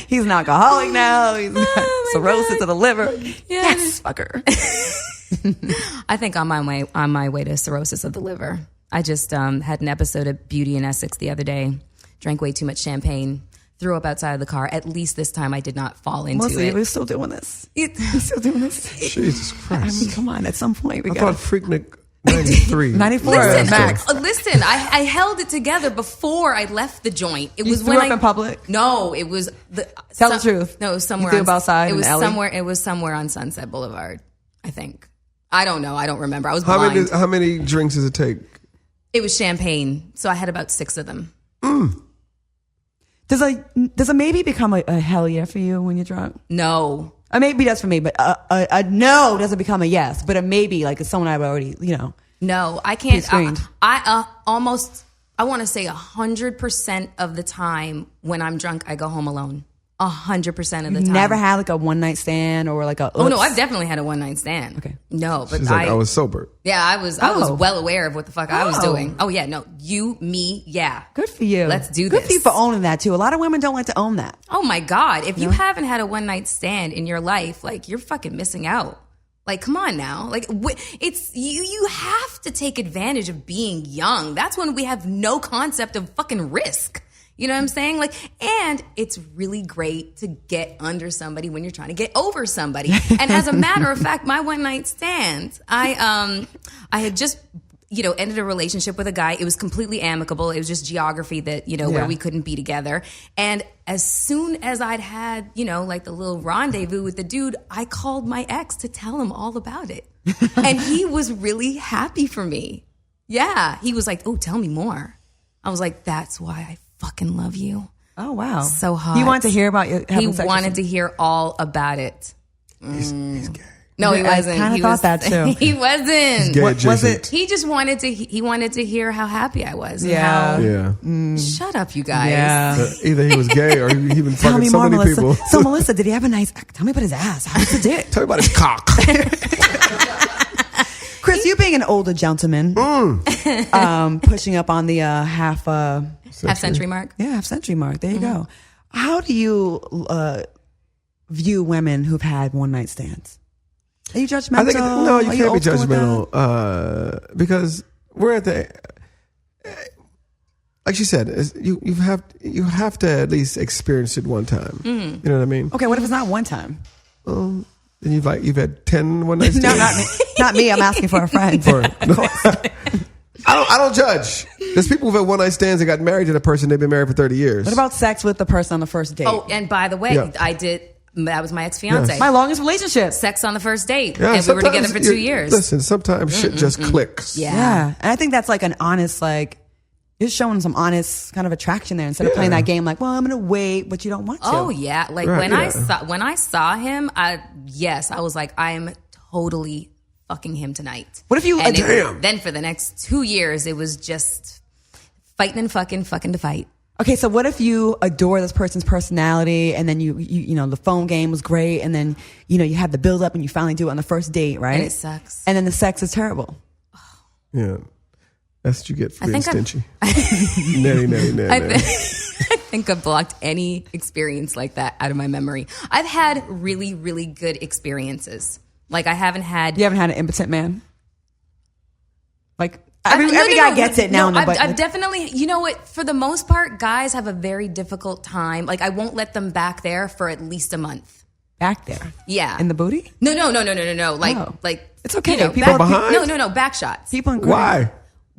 Speaker 2: He's an alcoholic now. He's got cirrhosis of the liver.
Speaker 1: Yes,
Speaker 2: fucker.
Speaker 1: I think on my way to cirrhosis of the liver. I just had an episode of Beauty and Essex the other day. Drank way too much champagne. Threw up outside of the car. At least this time I did not fall into it.
Speaker 2: We're still doing this. We're still doing this.
Speaker 3: Jesus Christ.
Speaker 2: I mean, come on. At some point,
Speaker 3: I thought Freaknik 93.
Speaker 2: 94 max.
Speaker 1: Listen, I held it together before I left the joint. It was
Speaker 2: threw up in public?
Speaker 1: No, it was
Speaker 2: Tell the truth.
Speaker 1: No, it was somewhere.
Speaker 2: You threw up outside.
Speaker 1: It was somewhere on Sunset Boulevard. I think. I don't know. I don't remember. I was blind.
Speaker 3: How many drinks does it take?
Speaker 1: It was champagne, so I had about 6 of them.
Speaker 2: Does a maybe become a hell yeah for you when you're drunk?
Speaker 1: No.
Speaker 2: A maybe does for me, but a no doesn't become a yes. But a maybe, like it's someone I've already,
Speaker 1: No, I can't.
Speaker 2: Screened.
Speaker 1: I want to say 100% of the time when I'm drunk, I go home alone. 100% of the time.
Speaker 2: Never had like a one night stand or like a.
Speaker 1: Oh no, I've definitely had a one night stand.
Speaker 2: Okay.
Speaker 1: No, but
Speaker 3: She's like, I was sober.
Speaker 1: Yeah, I was well aware of what the fuck I was doing. Oh yeah, no, you, me, yeah.
Speaker 2: Good for you.
Speaker 1: Let's do
Speaker 2: Good
Speaker 1: this.
Speaker 2: for you for owning that too. A lot of women don't like to own that.
Speaker 1: Oh my God, if you haven't had a one night stand in your life, like you're fucking missing out. Like, come on now. Like, it's you have to take advantage of being young. That's when we have no concept of fucking risk. You know what I'm saying? Like, and it's really great to get under somebody when you're trying to get over somebody. And as a matter of fact, my one night stand, I had just, ended a relationship with a guy. It was completely amicable. It was just geography that, where we couldn't be together. And as soon as I'd had, like the little rendezvous with the dude, I called my ex to tell him all about it. And he was really happy for me. Yeah. He was like, oh, tell me more. I was like, that's why I fucking love you.
Speaker 2: Oh, wow.
Speaker 1: So hot.
Speaker 2: He wanted to hear about you.
Speaker 1: He wanted to hear all about it.
Speaker 3: He's gay.
Speaker 1: No, he wasn't.
Speaker 2: I kind of thought that too.
Speaker 1: He wasn't.
Speaker 3: He's gay,
Speaker 2: what was it?
Speaker 1: He just wanted to. He wanted to hear how happy I was.
Speaker 2: Yeah.
Speaker 3: Yeah.
Speaker 1: Shut up, you guys.
Speaker 2: Yeah.
Speaker 3: Either he was gay or he been
Speaker 2: Tell
Speaker 3: fucking
Speaker 2: me
Speaker 3: so
Speaker 2: more,
Speaker 3: many
Speaker 2: Melissa.
Speaker 3: people.
Speaker 2: So, Melissa, did he have a nice? Tell me about his ass. How was the dick?
Speaker 3: Tell me about his cock.
Speaker 2: Chris, you being an older gentleman, pushing up on the half
Speaker 1: century mark.
Speaker 2: Yeah, half century mark. There you go. How do you view women who've had one night stands? Are you judgmental?
Speaker 3: I think no, you can't be
Speaker 2: old school with
Speaker 3: judgmental because we're at the. Like she said, you have to at least experience it one time. You know what I mean?
Speaker 2: Okay, what if it's not one time?
Speaker 3: Then you've had 10 one night stands.
Speaker 2: No, not me. I'm asking for a friend.
Speaker 3: I don't judge. There's people who've had one night stands and got married to the person they've been married for 30 years.
Speaker 2: What about sex with the person on the first date?
Speaker 1: Oh, and by the way,
Speaker 3: Yeah.
Speaker 1: I did. That was my ex-fiance.
Speaker 3: Yes.
Speaker 2: My longest relationship.
Speaker 1: Sex on the first date,
Speaker 3: Yeah,
Speaker 1: and we were together for 2
Speaker 3: sometimes
Speaker 1: years.
Speaker 3: Listen, sometimes shit just clicks.
Speaker 2: Yeah. And I think that's like an honest, like, you're showing some honest kind of attraction there instead of playing that game like, well, I'm going to wait, but you don't want to.
Speaker 1: Oh yeah, like
Speaker 3: Right,
Speaker 1: when I saw him, I was like, I'm totally fucking him tonight.
Speaker 2: What if you?
Speaker 3: Damn.
Speaker 1: Then for the next 2 years, it was just fighting and fucking to fight.
Speaker 2: Okay, so what if you adore this person's personality and then you the phone game was great and then you have the build up and you finally do it on the first date, right?
Speaker 1: And it sucks.
Speaker 2: And then the sex is terrible.
Speaker 3: Yeah. That's what you get for being
Speaker 1: think
Speaker 3: stingy. Nay.
Speaker 1: I think I've blocked any experience like that out of my memory. I've had really, really good experiences. Like I haven't had.
Speaker 2: You haven't had an impotent man? Like every guy gets it now.
Speaker 1: I've definitely. You know what? For the most part, guys have a very difficult time. Like I won't let them back there for at least a month.
Speaker 2: Back there?
Speaker 1: Yeah.
Speaker 2: In the booty?
Speaker 1: No. Like
Speaker 2: it's okay.
Speaker 1: You know,
Speaker 2: People
Speaker 3: behind?
Speaker 1: No. Back shots.
Speaker 2: People in
Speaker 3: Why?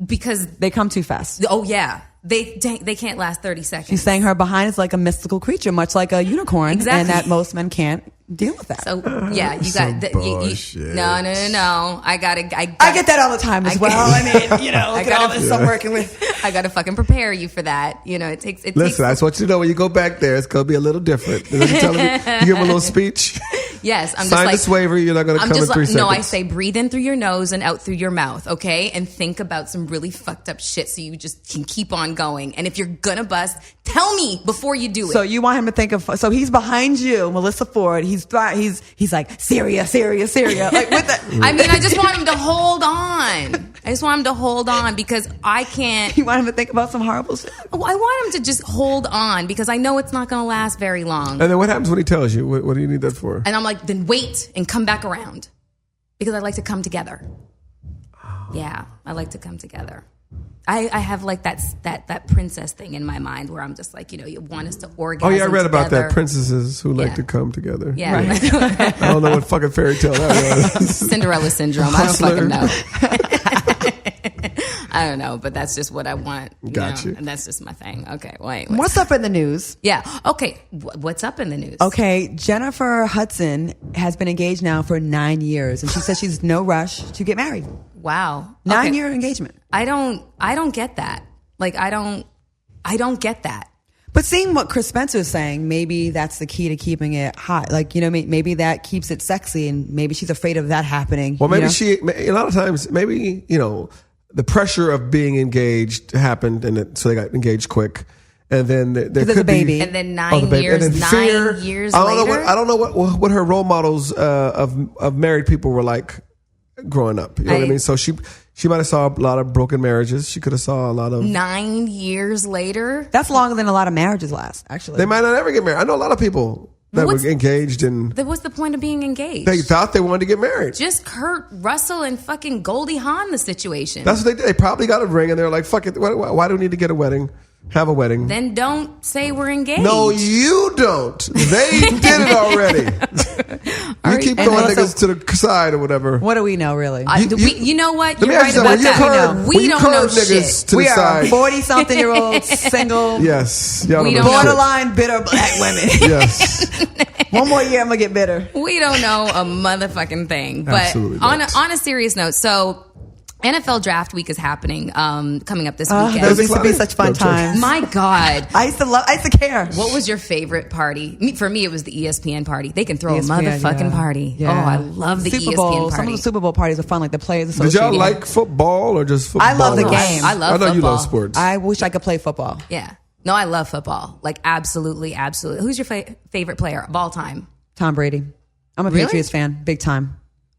Speaker 1: Because
Speaker 2: they come too fast.
Speaker 1: Oh yeah. They can't last 30 seconds.
Speaker 2: She's saying her behind is like a mystical creature, much like a unicorn,
Speaker 1: Exactly.
Speaker 2: and that most men can't deal with that.
Speaker 1: So yeah, you got
Speaker 3: bullshit.
Speaker 1: no. I
Speaker 2: get that all the time as well. I mean, look at all this I'm working with.
Speaker 1: I gotta fucking prepare you for that. It takes.
Speaker 3: Listen, I just want you to know when you go back there, it's gonna be a little different. You give them a little speech.
Speaker 1: Yes, I'm
Speaker 3: Sign
Speaker 1: just
Speaker 3: this waiver. You're not gonna come in 3 seconds.
Speaker 1: No, I say breathe in through your nose and out through your mouth, okay? And think about some really fucked up shit so you just can keep on going. And if you're gonna bust, tell me before you do it.
Speaker 2: So you want him to think of? So he's behind you, Melissa Ford. He's like Syria. Like with that.
Speaker 1: I mean, I just want him to hold on. I just want him to hold on because I can't.
Speaker 2: You want him to think about some horrible shit?
Speaker 1: I want him to just hold on because I know it's not going to last very long.
Speaker 3: And then what happens when he tells you? What do you need that for?
Speaker 1: And I'm like, then wait and come back around because I like to come together. Yeah, I like to come together. I have like that princess thing in my mind where I'm just like, you want us to orgasm.
Speaker 3: Oh yeah, I read about
Speaker 1: together.
Speaker 3: that. Princesses who like to come together.
Speaker 1: Yeah.
Speaker 3: Right. I don't know what fucking fairy tale that was.
Speaker 1: Cinderella syndrome.
Speaker 3: Hustler.
Speaker 1: I don't fucking know. I don't know, but that's just what I want.
Speaker 3: Got you.
Speaker 1: And that's just my thing. Okay, wait.
Speaker 2: What's up in the news?
Speaker 1: Yeah. Okay. What's up in the news?
Speaker 2: Okay, Jennifer Hudson has been engaged now for 9 years, and she says she's no rush to get married.
Speaker 1: Wow.
Speaker 2: 9-year engagement.
Speaker 1: I don't get that. Like I don't get that.
Speaker 2: But seeing what Chris Spencer is saying, maybe that's the key to keeping it hot. Like, maybe that keeps it sexy, and maybe she's afraid of that happening.
Speaker 3: Well, maybe a lot of times, maybe, the pressure of being engaged happened, so they got engaged quick. And then there could
Speaker 2: a baby.
Speaker 3: be,
Speaker 1: And then 9 years,
Speaker 3: and then
Speaker 1: 9
Speaker 3: fear.
Speaker 1: years
Speaker 3: I don't
Speaker 1: later.
Speaker 3: know. I don't know what her role models of married people were like growing up. You know what I mean? So she might have saw a lot of broken marriages. She could have saw a lot of
Speaker 1: 9 years later.
Speaker 2: That's longer than a lot of marriages last. Actually,
Speaker 3: They might not ever get married. I know a lot of people that were engaged and
Speaker 1: What's the point of being engaged?
Speaker 3: they thought they wanted to get married.
Speaker 1: Just Kurt Russell and fucking Goldie Hawn the situation.
Speaker 3: That's what they did. They probably got a ring and they're like, "Fuck it. Why do we need to get a wedding? Have a wedding."
Speaker 1: Then don't say we're engaged.
Speaker 3: No, you don't. They did it already. You keep throwing niggas to the side or whatever.
Speaker 2: what do we know really?
Speaker 1: You know what?
Speaker 3: Let me
Speaker 1: You're
Speaker 3: ask
Speaker 1: right
Speaker 3: you
Speaker 1: about that.
Speaker 3: when
Speaker 1: We
Speaker 3: you
Speaker 1: don't
Speaker 3: curve
Speaker 1: know
Speaker 3: niggas
Speaker 1: shit.
Speaker 3: to the
Speaker 2: We are
Speaker 3: side.
Speaker 2: 40-something-year-old single,
Speaker 3: Yes. Y'all
Speaker 1: We
Speaker 3: know
Speaker 1: don't know.
Speaker 3: shit.
Speaker 2: borderline bitter black women.
Speaker 3: Yes.
Speaker 2: One more year, I'm gonna get bitter.
Speaker 1: We don't know a motherfucking thing. But
Speaker 3: Absolutely
Speaker 1: on
Speaker 3: not.
Speaker 1: a serious note, so NFL draft week is happening coming up this weekend.
Speaker 2: Those used to be such fun
Speaker 3: No choice.
Speaker 2: times.
Speaker 1: My God.
Speaker 2: I used to care.
Speaker 1: What was your favorite party? For me, it was the ESPN party. They can throw
Speaker 2: ESPN,
Speaker 1: a motherfucking
Speaker 2: yeah.
Speaker 1: party.
Speaker 2: Yeah.
Speaker 1: Oh, I love the
Speaker 2: Super
Speaker 1: ESPN
Speaker 2: Bowl.
Speaker 1: party.
Speaker 2: Some of the Super Bowl parties are fun, like the Players
Speaker 3: Did
Speaker 2: Association.
Speaker 3: y'all like football or just football?
Speaker 2: I love the
Speaker 1: No,
Speaker 2: game.
Speaker 1: I love
Speaker 3: I know
Speaker 1: football.
Speaker 3: you love sports.
Speaker 2: I wish I could play football.
Speaker 1: Yeah. No, I love football. Like, absolutely, absolutely. Who's your favorite player of all time?
Speaker 2: Tom Brady. I'm a
Speaker 1: Really?
Speaker 2: Patriots fan, big time.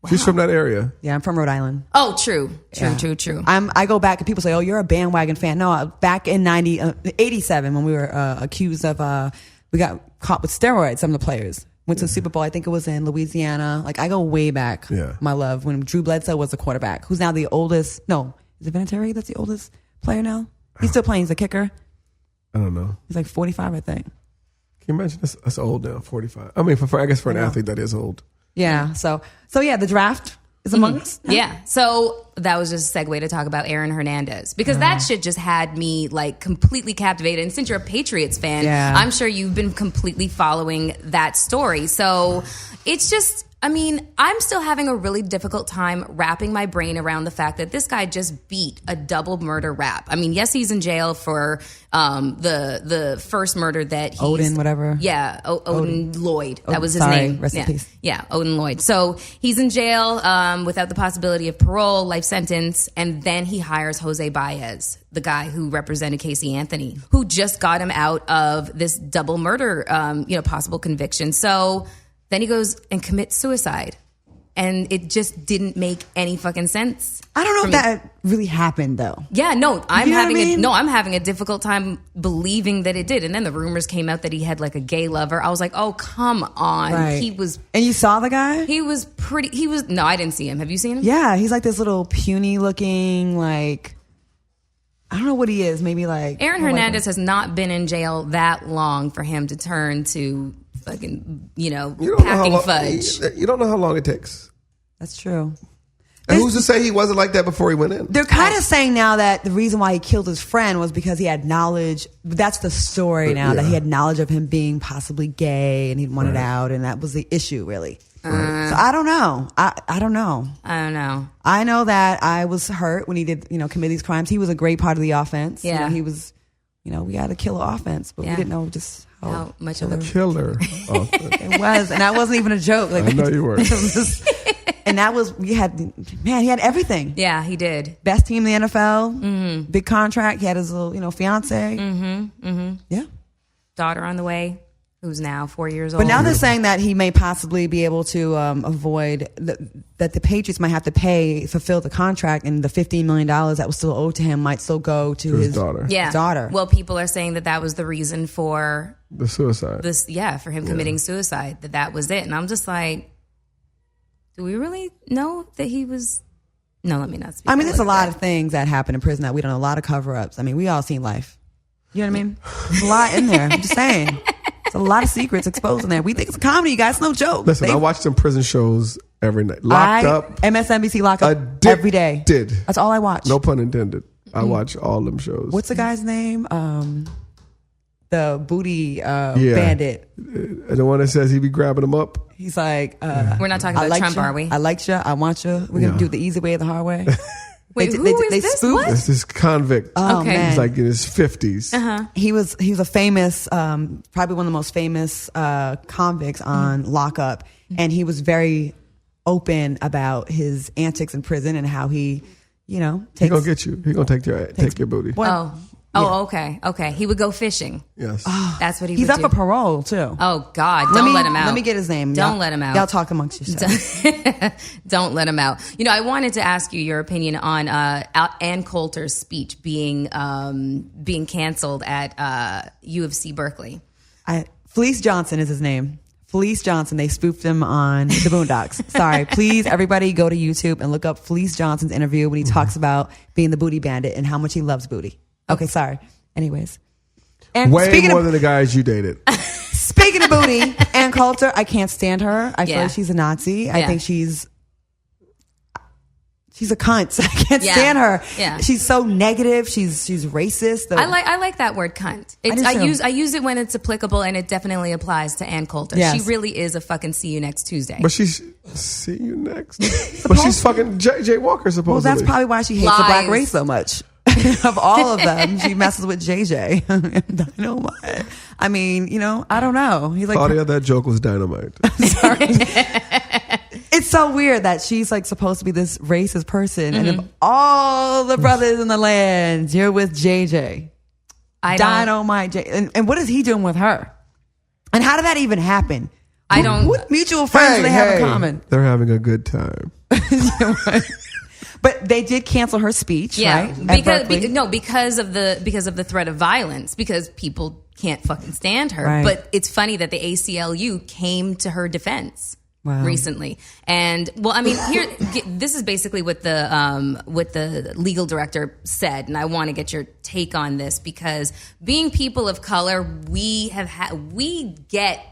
Speaker 3: She's from that area.
Speaker 2: Yeah, I'm from Rhode Island.
Speaker 1: Oh, true.
Speaker 2: Yeah.
Speaker 1: True.
Speaker 2: I go back and people say, "Oh, you're a bandwagon fan." No, back in 87 when we were accused of we got caught with steroids. Some of the players went to the Super Bowl. I think it was in Louisiana. Like I go way back.
Speaker 3: Yeah.
Speaker 2: My love when Drew Bledsoe was the quarterback, who's now the oldest. No, is it Vinatieri that's the oldest player now? He's still playing. He's a kicker.
Speaker 3: I don't know.
Speaker 2: He's like 45, I think.
Speaker 3: Can you imagine? That's old now, 45. I mean, I guess for an athlete, that is old.
Speaker 2: Yeah. So yeah, the draft is among us.
Speaker 1: Yeah. So that was just a segue to talk about Aaron Hernandez because that shit just had me like completely captivated. And since you're a Patriots fan,
Speaker 2: Yeah.
Speaker 1: I'm sure you've been completely following that story. So it's just, I mean, I'm still having a really difficult time wrapping my brain around the fact that this guy just beat a double murder rap. I mean, yes, he's in jail for the first murder that he's...
Speaker 2: Odin, whatever.
Speaker 1: Yeah, Odin Lloyd. That was his
Speaker 2: sorry.
Speaker 1: name.
Speaker 2: Rest in
Speaker 1: yeah.
Speaker 2: peace.
Speaker 1: Yeah, Odin Lloyd. So he's in jail without the possibility of parole, life sentence, and then he hires Jose Baez, the guy who represented Casey Anthony, who just got him out of this double murder, possible conviction. So then he goes and commits suicide. And it just didn't make any fucking sense.
Speaker 2: I don't know
Speaker 1: for
Speaker 2: if
Speaker 1: me.
Speaker 2: that really happened though.
Speaker 1: Yeah, no, I'm
Speaker 2: You know what I mean?
Speaker 1: I'm having a difficult time believing that it did. And then the rumors came out that he had like a gay lover. I was like, oh, come on.
Speaker 2: Right.
Speaker 1: He was
Speaker 2: And you saw the guy?
Speaker 1: no, I didn't see him. Have you seen him?
Speaker 2: Yeah, he's like this little puny looking, like, I don't know what he is. Maybe like
Speaker 1: Aaron Hernandez has not been in jail that long for him to turn to fucking, packing fudge.
Speaker 3: You don't know how long it takes.
Speaker 2: That's true.
Speaker 3: And who's to say he wasn't like that before he went in?
Speaker 2: They're kind of saying now that the reason why he killed his friend was because he had knowledge. That's the story now, that he had knowledge of him being possibly gay and he wanted out, and that was the issue, really. So I don't know. I don't know.
Speaker 1: I don't know.
Speaker 2: I know that I was hurt when he did, commit these crimes. He was a great part of the offense.
Speaker 1: Yeah.
Speaker 2: He was, we had a killer offense, but we didn't know just
Speaker 1: How much of a
Speaker 3: Killer.
Speaker 2: it was. And that wasn't even a joke. Like,
Speaker 3: I know you were.
Speaker 2: And that was, he had everything.
Speaker 1: Yeah, he did.
Speaker 2: Best team in the NFL, big contract. He had his little, fiance. Yeah.
Speaker 1: Daughter on the way, who's now 4 years old.
Speaker 2: But now they're saying that he may possibly be able to avoid that the Patriots might have to fulfill the contract, and the $15 million that was still owed to him might still go to his
Speaker 3: daughter.
Speaker 2: daughter.
Speaker 1: Well, people are saying that was the reason for
Speaker 3: The suicide.
Speaker 1: for him committing suicide, that was it. And I'm just like, do we really know that he was... No, let me not speak.
Speaker 2: I mean, there's a lot of things that happen in prison that we don't know, a lot of cover-ups. I mean, we all seen Life. You know what I mean? There's a lot in there. I'm just saying. There's a lot of secrets exposed in there. We think it's a comedy, you guys. It's no joke.
Speaker 3: Listen, I watch some prison shows every night. Locked Up.
Speaker 2: MSNBC Locked Up every day. That's all I watch.
Speaker 3: No pun intended. I watch all them shows.
Speaker 2: What's the guy's name? The booty bandit.
Speaker 3: The one that says he be grabbing them up.
Speaker 2: He's like,
Speaker 1: We're not talking about Trump,
Speaker 2: you.
Speaker 1: are we?
Speaker 2: I like you. I want you. We're going to do it the easy way or the hard way.
Speaker 1: Wait, who is this?
Speaker 2: Spook.
Speaker 1: What?
Speaker 3: It's this convict.
Speaker 2: Oh,
Speaker 1: Okay.
Speaker 2: man.
Speaker 3: He's like in his 50s.
Speaker 2: He was a famous, probably one of the most famous convicts on lockup, and he was very open about his antics in prison and how he,
Speaker 3: He gonna get you. He gonna take your booty.
Speaker 2: Well,
Speaker 1: Oh, okay. He would go fishing.
Speaker 3: Yes.
Speaker 1: That's what
Speaker 2: He's
Speaker 1: would
Speaker 2: up for parole, too.
Speaker 1: Oh, God. Don't let him out.
Speaker 2: Let me get his name.
Speaker 1: Don't let him out.
Speaker 2: Y'all talk amongst yourselves.
Speaker 1: Don't let him out. I wanted to ask you your opinion on Ann Coulter's speech being canceled at U of C Berkeley.
Speaker 2: Felice Johnson is his name. Felice Johnson. They spoofed him on the Boondocks. Sorry. Please, everybody go to YouTube and look up Felice Johnson's interview when he talks about being the booty bandit and how much he loves booty. Okay, sorry. Anyways. And
Speaker 3: way more than the guys you dated.
Speaker 2: Speaking of booty, Ann Coulter, I can't stand her. I feel like she's a Nazi. I think she's a cunt. I can't stand her.
Speaker 1: Yeah.
Speaker 2: She's so negative. She's racist.
Speaker 1: I like that word cunt. I use it when it's applicable, and it definitely applies to Ann Coulter. Yes. She really is a fucking see you next Tuesday.
Speaker 3: But see you next. But she's fucking JJ Walker supposedly.
Speaker 2: Well, that's probably why she hates the black race so much. Of all of them, she messes with JJ. Dynamite. I mean, I don't know. He's like,
Speaker 3: Claudia, that joke was dynamite.
Speaker 2: Sorry. It's so weird that she's like supposed to be this racist person, and of all the brothers in the land, you're with JJ. Dynamite J. And what is he doing with her? And how did that even happen? What mutual friends do they have in common?
Speaker 3: They're having a good time.
Speaker 2: But they did cancel her speech, right?
Speaker 1: Because of the threat of violence, because people can't fucking stand her. Right. But it's funny that the ACLU came to her defense recently. And well, I mean, this is basically what the legal director said, and I want to get your take on this, because being people of color, we get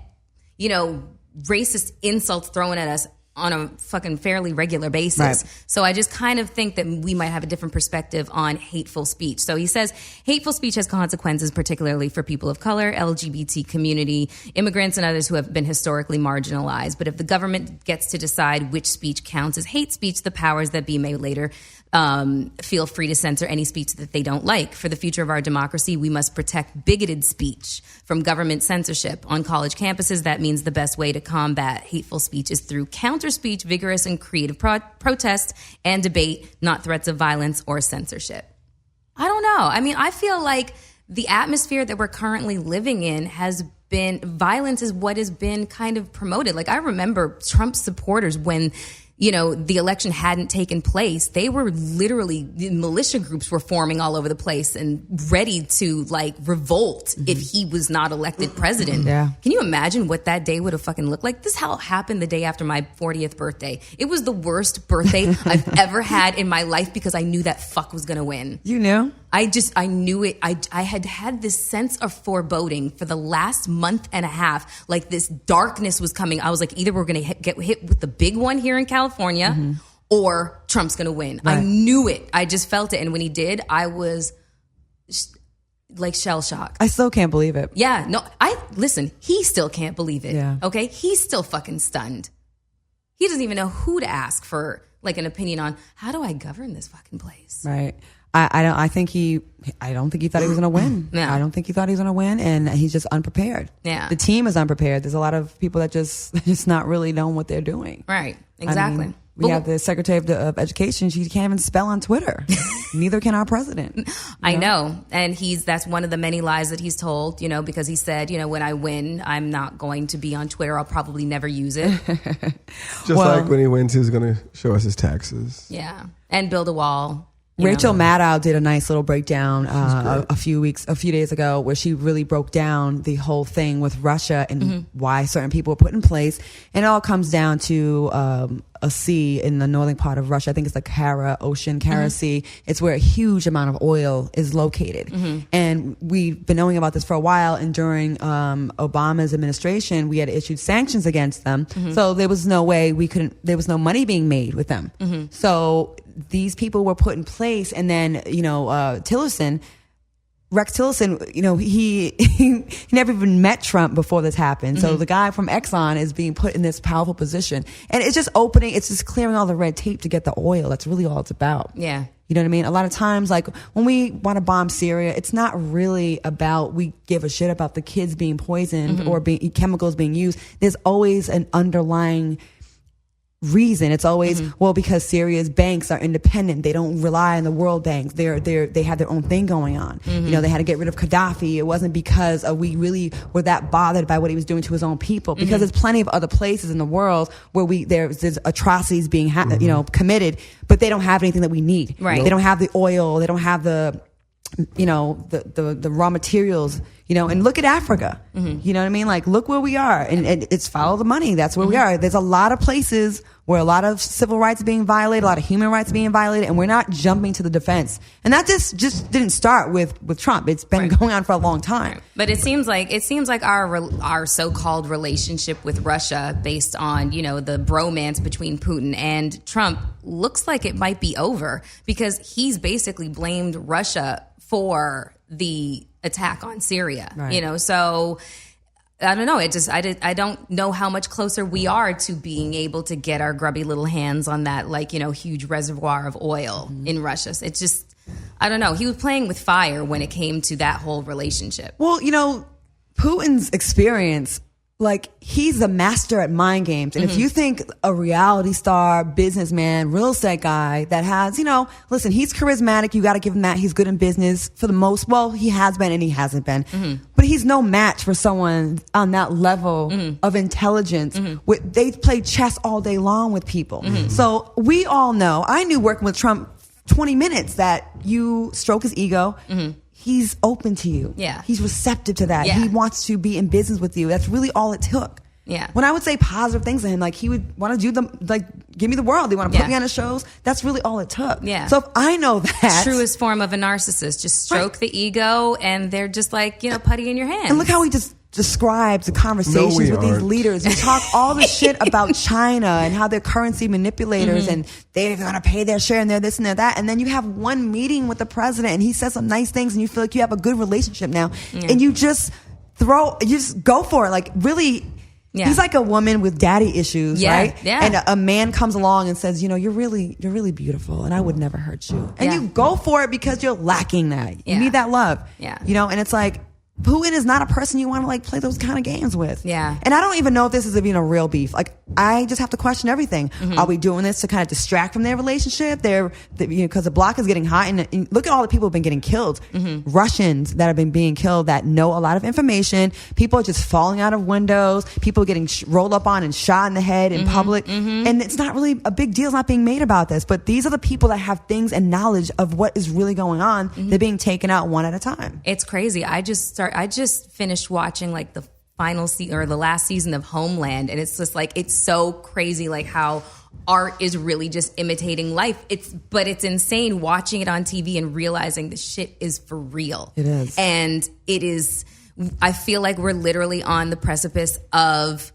Speaker 1: racist insults thrown at us on a fucking fairly regular basis. Right. So I just kind of think that we might have a different perspective on hateful speech. So he says, hateful speech has consequences, particularly for people of color, LGBT community, immigrants, and others who have been historically marginalized. But if the government gets to decide which speech counts as hate speech, the powers that be may later feel free to censor any speech that they don't like. For the future of our democracy, we must protect bigoted speech from government censorship. On college campuses, that means the best way to combat hateful speech is through counter speech, vigorous and creative protest and debate, not threats of violence or censorship. I don't know. I mean, I feel like the atmosphere that we're currently living in has been, violence is what has been kind of promoted. Like, I remember Trump supporters when the election hadn't taken place, they were literally, militia groups were forming all over the place and ready to revolt if he was not elected president. Yeah. Can you imagine what that day would have fucking looked like? This happened the day after my 40th birthday. It was the worst birthday I've ever had in my life because I knew that fuck was going to win.
Speaker 2: You knew?
Speaker 1: I knew it. I had this sense of foreboding for the last month and a half. Like, this darkness was coming. I was like, either we're going to get hit with the big one here in California or Trump's going to win. Right. I knew it. I just felt it. And when he did, I was shell shocked.
Speaker 2: I still can't believe it.
Speaker 1: Yeah. No, listen, he still can't believe it. Yeah. Okay. He's still fucking stunned. He doesn't even know who to ask for an opinion on how do I govern this fucking place.
Speaker 2: Right. I don't think he thought he was going to win. No. I don't think he thought he was going to win, and he's just unprepared. Yeah. The team is unprepared. There's a lot of people that just not really knowing what they're doing.
Speaker 1: Right. Exactly.
Speaker 2: I mean, we have the Secretary of Education. She can't even spell on Twitter. Neither can our president.
Speaker 1: I know. And that's one of the many lies that he's told, because he said, when I win, I'm not going to be on Twitter. I'll probably never use it.
Speaker 3: Just like when he wins, he's going to show us his taxes.
Speaker 1: Yeah. And build a wall.
Speaker 2: Rachel Maddow did a nice little breakdown a few days ago, where she really broke down the whole thing with Russia and why certain people were put in place. And it all comes down to a sea in the northern part of Russia. I think it's the Kara Sea. It's where a huge amount of oil is located. And we've been knowing about this for a while. And during Obama's administration, we had issued sanctions against them. So there was no way there was no money being made with them. So these people were put in place, and then Rex Tillerson, he never even met Trump before this happened. So the guy from Exxon is being put in this powerful position, and it's just clearing all the red tape to get the oil. That's really all it's about.
Speaker 1: Yeah.
Speaker 2: You know what I mean? A lot of times, when we want to bomb Syria, it's not really about we give a shit about the kids being poisoned or chemicals being used. There's always an underlying reason. It's always, well, because Syria's banks are independent. They don't rely on the world banks. They have their own thing going on. You know, they had to get rid of Gaddafi. It wasn't because we really were that bothered by what he was doing to his own people. Because there's plenty of other places in the world where there's atrocities being committed, but they don't have anything that we need.
Speaker 1: Right.
Speaker 2: They don't have the oil. They don't have the raw materials, and look at Africa. You know what I mean? Like, look where we are, and it's follow the money. That's where we are. There's a lot of places where a lot of civil rights are being violated, a lot of human rights being violated, and we're not jumping to the defense. And that just didn't start with Trump. It's been going on for a long time.
Speaker 1: Right. But it seems like our so-called relationship with Russia, based on the bromance between Putin and Trump, looks like it might be over, because he's basically blamed Russia for the attack on Syria. Right. So I don't know. I don't know how much closer we are to being able to get our grubby little hands on that, huge reservoir of oil in Russia. So it's just, I don't know. He was playing with fire when it came to that whole relationship.
Speaker 2: Well, Putin's experience, he's the master at mind games. And if you think a reality star, businessman, real estate guy that has, listen, he's charismatic. You got to give him that. He's good in business for the most. Well, he has been and he hasn't been. But he's no match for someone on that level of intelligence. They play chess all day long with people. So we all know, I knew working with Trump 20 minutes that you stroke his ego. He's open to you.
Speaker 1: Yeah.
Speaker 2: He's receptive to that.
Speaker 1: Yeah.
Speaker 2: He wants to be in business with you. That's really all it took.
Speaker 1: Yeah.
Speaker 2: When I would say positive things to him, he would want to do give me the world. They want to put me on the shows. That's really all it took.
Speaker 1: Yeah.
Speaker 2: So if I know that.
Speaker 1: Truest form of a narcissist. Just stroke the ego, and they're just putty in your hands.
Speaker 2: And look how he just describes the conversations with these leaders. You talk all the shit about China and how they're currency manipulators and they're going to pay their share and they're this and they're that. And then you have one meeting with the president and he says some nice things and you feel like you have a good relationship now. And you just go for it. Really, he's like a woman with daddy issues, right?
Speaker 1: Yeah.
Speaker 2: And a man comes along and says, you're really beautiful and I would never hurt you. And you go for it because you're lacking that. You need that love.
Speaker 1: Yeah.
Speaker 2: And it's Putin is not a person you want to like play those kind of games with.
Speaker 1: Yeah.
Speaker 2: And I don't even know if this is even a real beef. Like, I just have to question everything.
Speaker 1: Mm-hmm.
Speaker 2: Are we doing this to kind of distract from their relationship? Because the block is getting hot, and look at all the people who've been getting killed. Mm-hmm. Russians that have been being killed that know a lot of information. People are just falling out of windows. People getting rolled up on and shot in the head in public. Mm-hmm. And it's not really a big deal. It's not being made about this. But these are the people that have things and knowledge of what is really going on. Mm-hmm. They're being taken out one at a time.
Speaker 1: It's crazy. I just finished watching like the final season or the last season of Homeland, and it's just like, it's so crazy, like how art is really just imitating life. But it's insane watching it on TV and realizing the shit is for real.
Speaker 2: It is.
Speaker 1: And it is, I feel like we're literally on the precipice of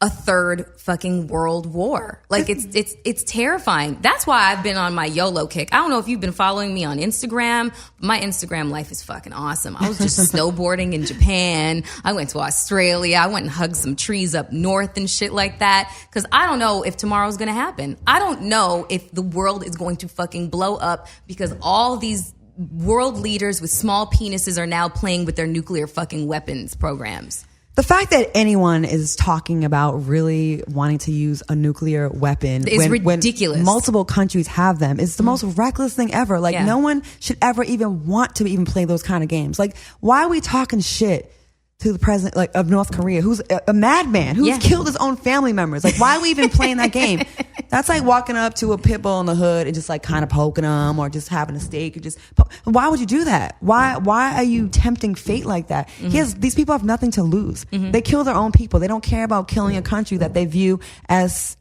Speaker 1: a third fucking world war. Like it's terrifying. That's why I've been on my YOLO kick. I don't know if you've been following me on Instagram. My Instagram life is fucking awesome. I was just snowboarding in Japan. I went to Australia. I went and hugged some trees up north and shit like that. Cause I don't know if tomorrow's gonna happen. I don't know if the world is going to fucking blow up because all these world leaders with small penises are now playing with their nuclear fucking weapons programs.
Speaker 2: The fact that anyone is talking about really wanting to use a nuclear weapon
Speaker 1: is ridiculous.
Speaker 2: When multiple countries have them is the most reckless thing ever. Like, no one should ever even want to even play those kind of games. Like, why are we talking shit to the president like of North Korea, who's a madman, who's killed his own family members? Like, why are we even playing that game? That's like walking up to a pit bull in the hood and just like kind of poking them, or just having a steak or just. Why would you do that? Why are you tempting fate like that? Mm-hmm. These people have nothing to lose. Mm-hmm. They kill their own people. They don't care about killing a country that they view as,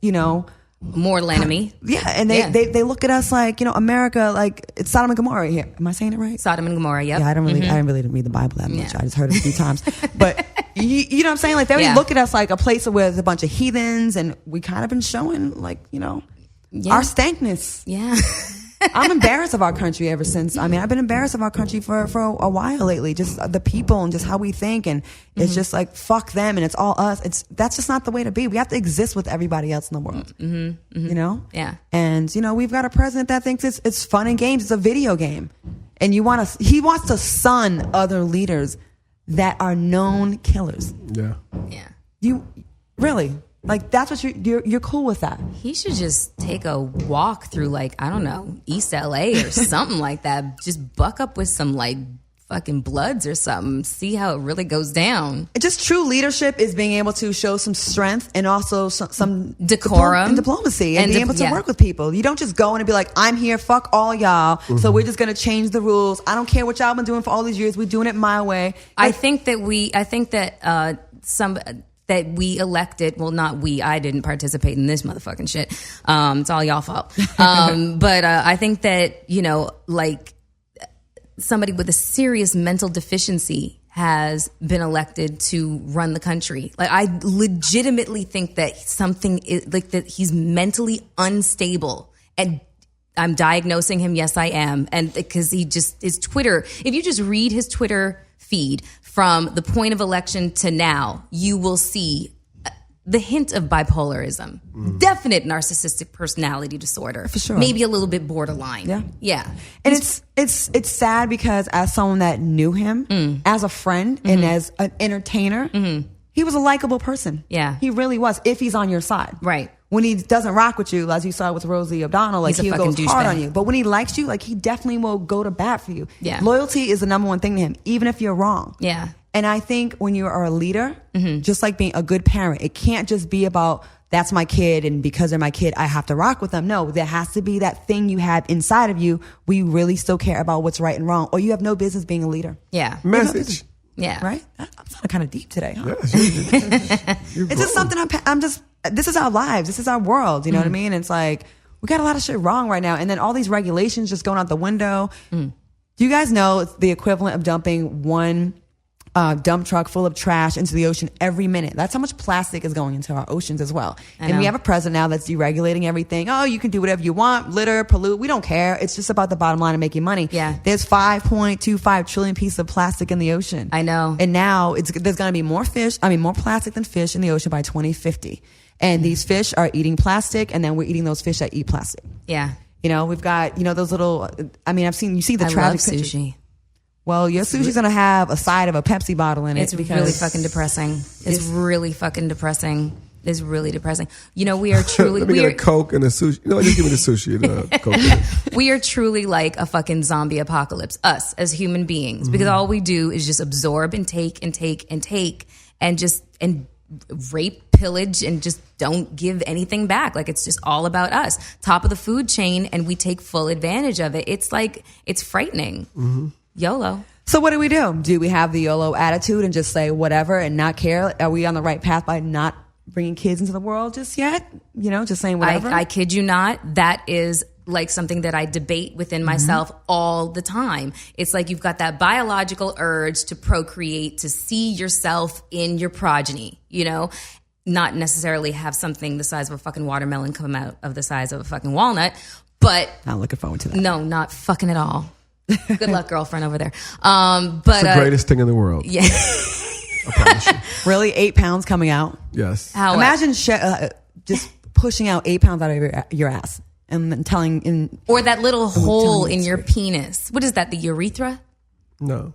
Speaker 1: mortal enemy.
Speaker 2: Yeah, and they look at us like, America, like it's Sodom and Gomorrah here. Am I saying it right?
Speaker 1: Sodom and Gomorrah, yep.
Speaker 2: Yeah, I didn't really read the Bible that much. I just heard it a few times. But you know what I'm saying? Like, they already look at us like a place where there's a bunch of heathens, and we kind of been showing like, our stankness.
Speaker 1: Yeah.
Speaker 2: I'm embarrassed of our country ever since. I mean, I've been embarrassed of our country for a while lately. Just the people and just how we think, and it's just like fuck them and it's all us. That's just not the way to be. We have to exist with everybody else in the world. Mm-hmm. Mm-hmm.
Speaker 1: Yeah.
Speaker 2: And we've got a president that thinks it's fun and games. It's a video game, and he wants to sun other leaders that are known killers.
Speaker 3: Yeah.
Speaker 1: Yeah.
Speaker 2: You really? Like that's what you're cool with that.
Speaker 1: He should just take a walk through like, I don't know, East LA or something like that. Just buck up with some like fucking Bloods or something. See how it really goes down.
Speaker 2: Just true leadership is being able to show some strength and also some
Speaker 1: decorum
Speaker 2: and diplomacy and being able to work with people. You don't just go in and be like, I'm here, fuck all y'all. So we're just going to change the rules. I don't care what y'all been doing for all these years. We're doing it my way.
Speaker 1: I think that we elected, well, not we, I didn't participate in this motherfucking shit. It's all y'all fault. But I think that, you know, like somebody with a serious mental deficiency has been elected to run the country. Like I legitimately think that something is like that he's mentally unstable, and I'm diagnosing him. Yes, I am. And because his Twitter, if you just read his Twitter feed from the point of election to now, you will see the hint of bipolarism, definite narcissistic personality disorder,
Speaker 2: for sure,
Speaker 1: maybe a little bit borderline. Yeah.
Speaker 2: And it's sad because as someone that knew him as a friend and as an entertainer, he was a likable person.
Speaker 1: Yeah,
Speaker 2: he really was. If he's on your side,
Speaker 1: right.
Speaker 2: When he doesn't rock with you, as you saw with Rosie O'Donnell, like he goes hard on you. But when he likes you, like he definitely will go to bat for you.
Speaker 1: Yeah,
Speaker 2: loyalty is the number one thing to him, even if you're wrong.
Speaker 1: Yeah.
Speaker 2: And I think when you are a leader, just like being a good parent, it can't just be about that's my kid and because they're my kid, I have to rock with them. No, there has to be that thing you have inside of you where you really still care about what's right and wrong, or you have no business being a leader.
Speaker 1: Yeah.
Speaker 3: Message.
Speaker 1: Yeah.
Speaker 2: Right? I'm sounding kind of deep today. Huh?
Speaker 3: Yes,
Speaker 2: it's just something this is our lives. This is our world. You know what I mean? It's like, we got a lot of shit wrong right now. And then all these regulations just going out the window. Do you guys know it's the equivalent of dumping one dump truck full of trash into the ocean every minute? That's how much plastic is going into our oceans as well. And we have a president now that's deregulating everything. Oh, you can do whatever you want, litter, pollute. We don't care. It's just about the bottom line of making money.
Speaker 1: Yeah.
Speaker 2: There's 5.25 trillion pieces of plastic in the ocean.
Speaker 1: I know.
Speaker 2: And now there's going to be more plastic than fish in the ocean by 2050. And these fish are eating plastic, and then we're eating those fish that eat plastic.
Speaker 1: Yeah.
Speaker 2: You know, we've got, those little, you see the tragic
Speaker 1: love
Speaker 2: pictures.
Speaker 1: sushi.
Speaker 2: Well, your sushi's going to have a side of a Pepsi bottle in it.
Speaker 1: It's really fucking depressing. It's really fucking depressing. It's really depressing. You know, we are truly...
Speaker 3: Let me get a Coke and a sushi. No, just give me the sushi and a Coke.
Speaker 1: We are truly like a fucking zombie apocalypse, us as human beings, because all we do is just absorb and take and take and take and rape, pillage, and just don't give anything back. Like, it's just all about us. Top of the food chain, and we take full advantage of it. It's like, it's frightening. YOLO.
Speaker 2: So what do we do? Do we have the YOLO attitude and just say whatever and not care? Are we on the right path by not bringing kids into the world just yet? Just saying whatever?
Speaker 1: I kid you not. That is like something that I debate within myself all the time. It's like you've got that biological urge to procreate, to see yourself in your progeny, not necessarily have something the size of a fucking watermelon come out of the size of a fucking walnut, but...
Speaker 2: Not looking forward to that.
Speaker 1: No, not fucking at all. Good luck, girlfriend over there.
Speaker 3: But it's the greatest thing in the world.
Speaker 1: Yeah.
Speaker 3: I promise you.
Speaker 2: Really? 8 pounds coming out?
Speaker 3: Yes.
Speaker 1: How
Speaker 2: Imagine just pushing out 8 pounds out of your ass and then telling...
Speaker 1: Or that little hole in your penis. What is that, the urethra?
Speaker 3: No.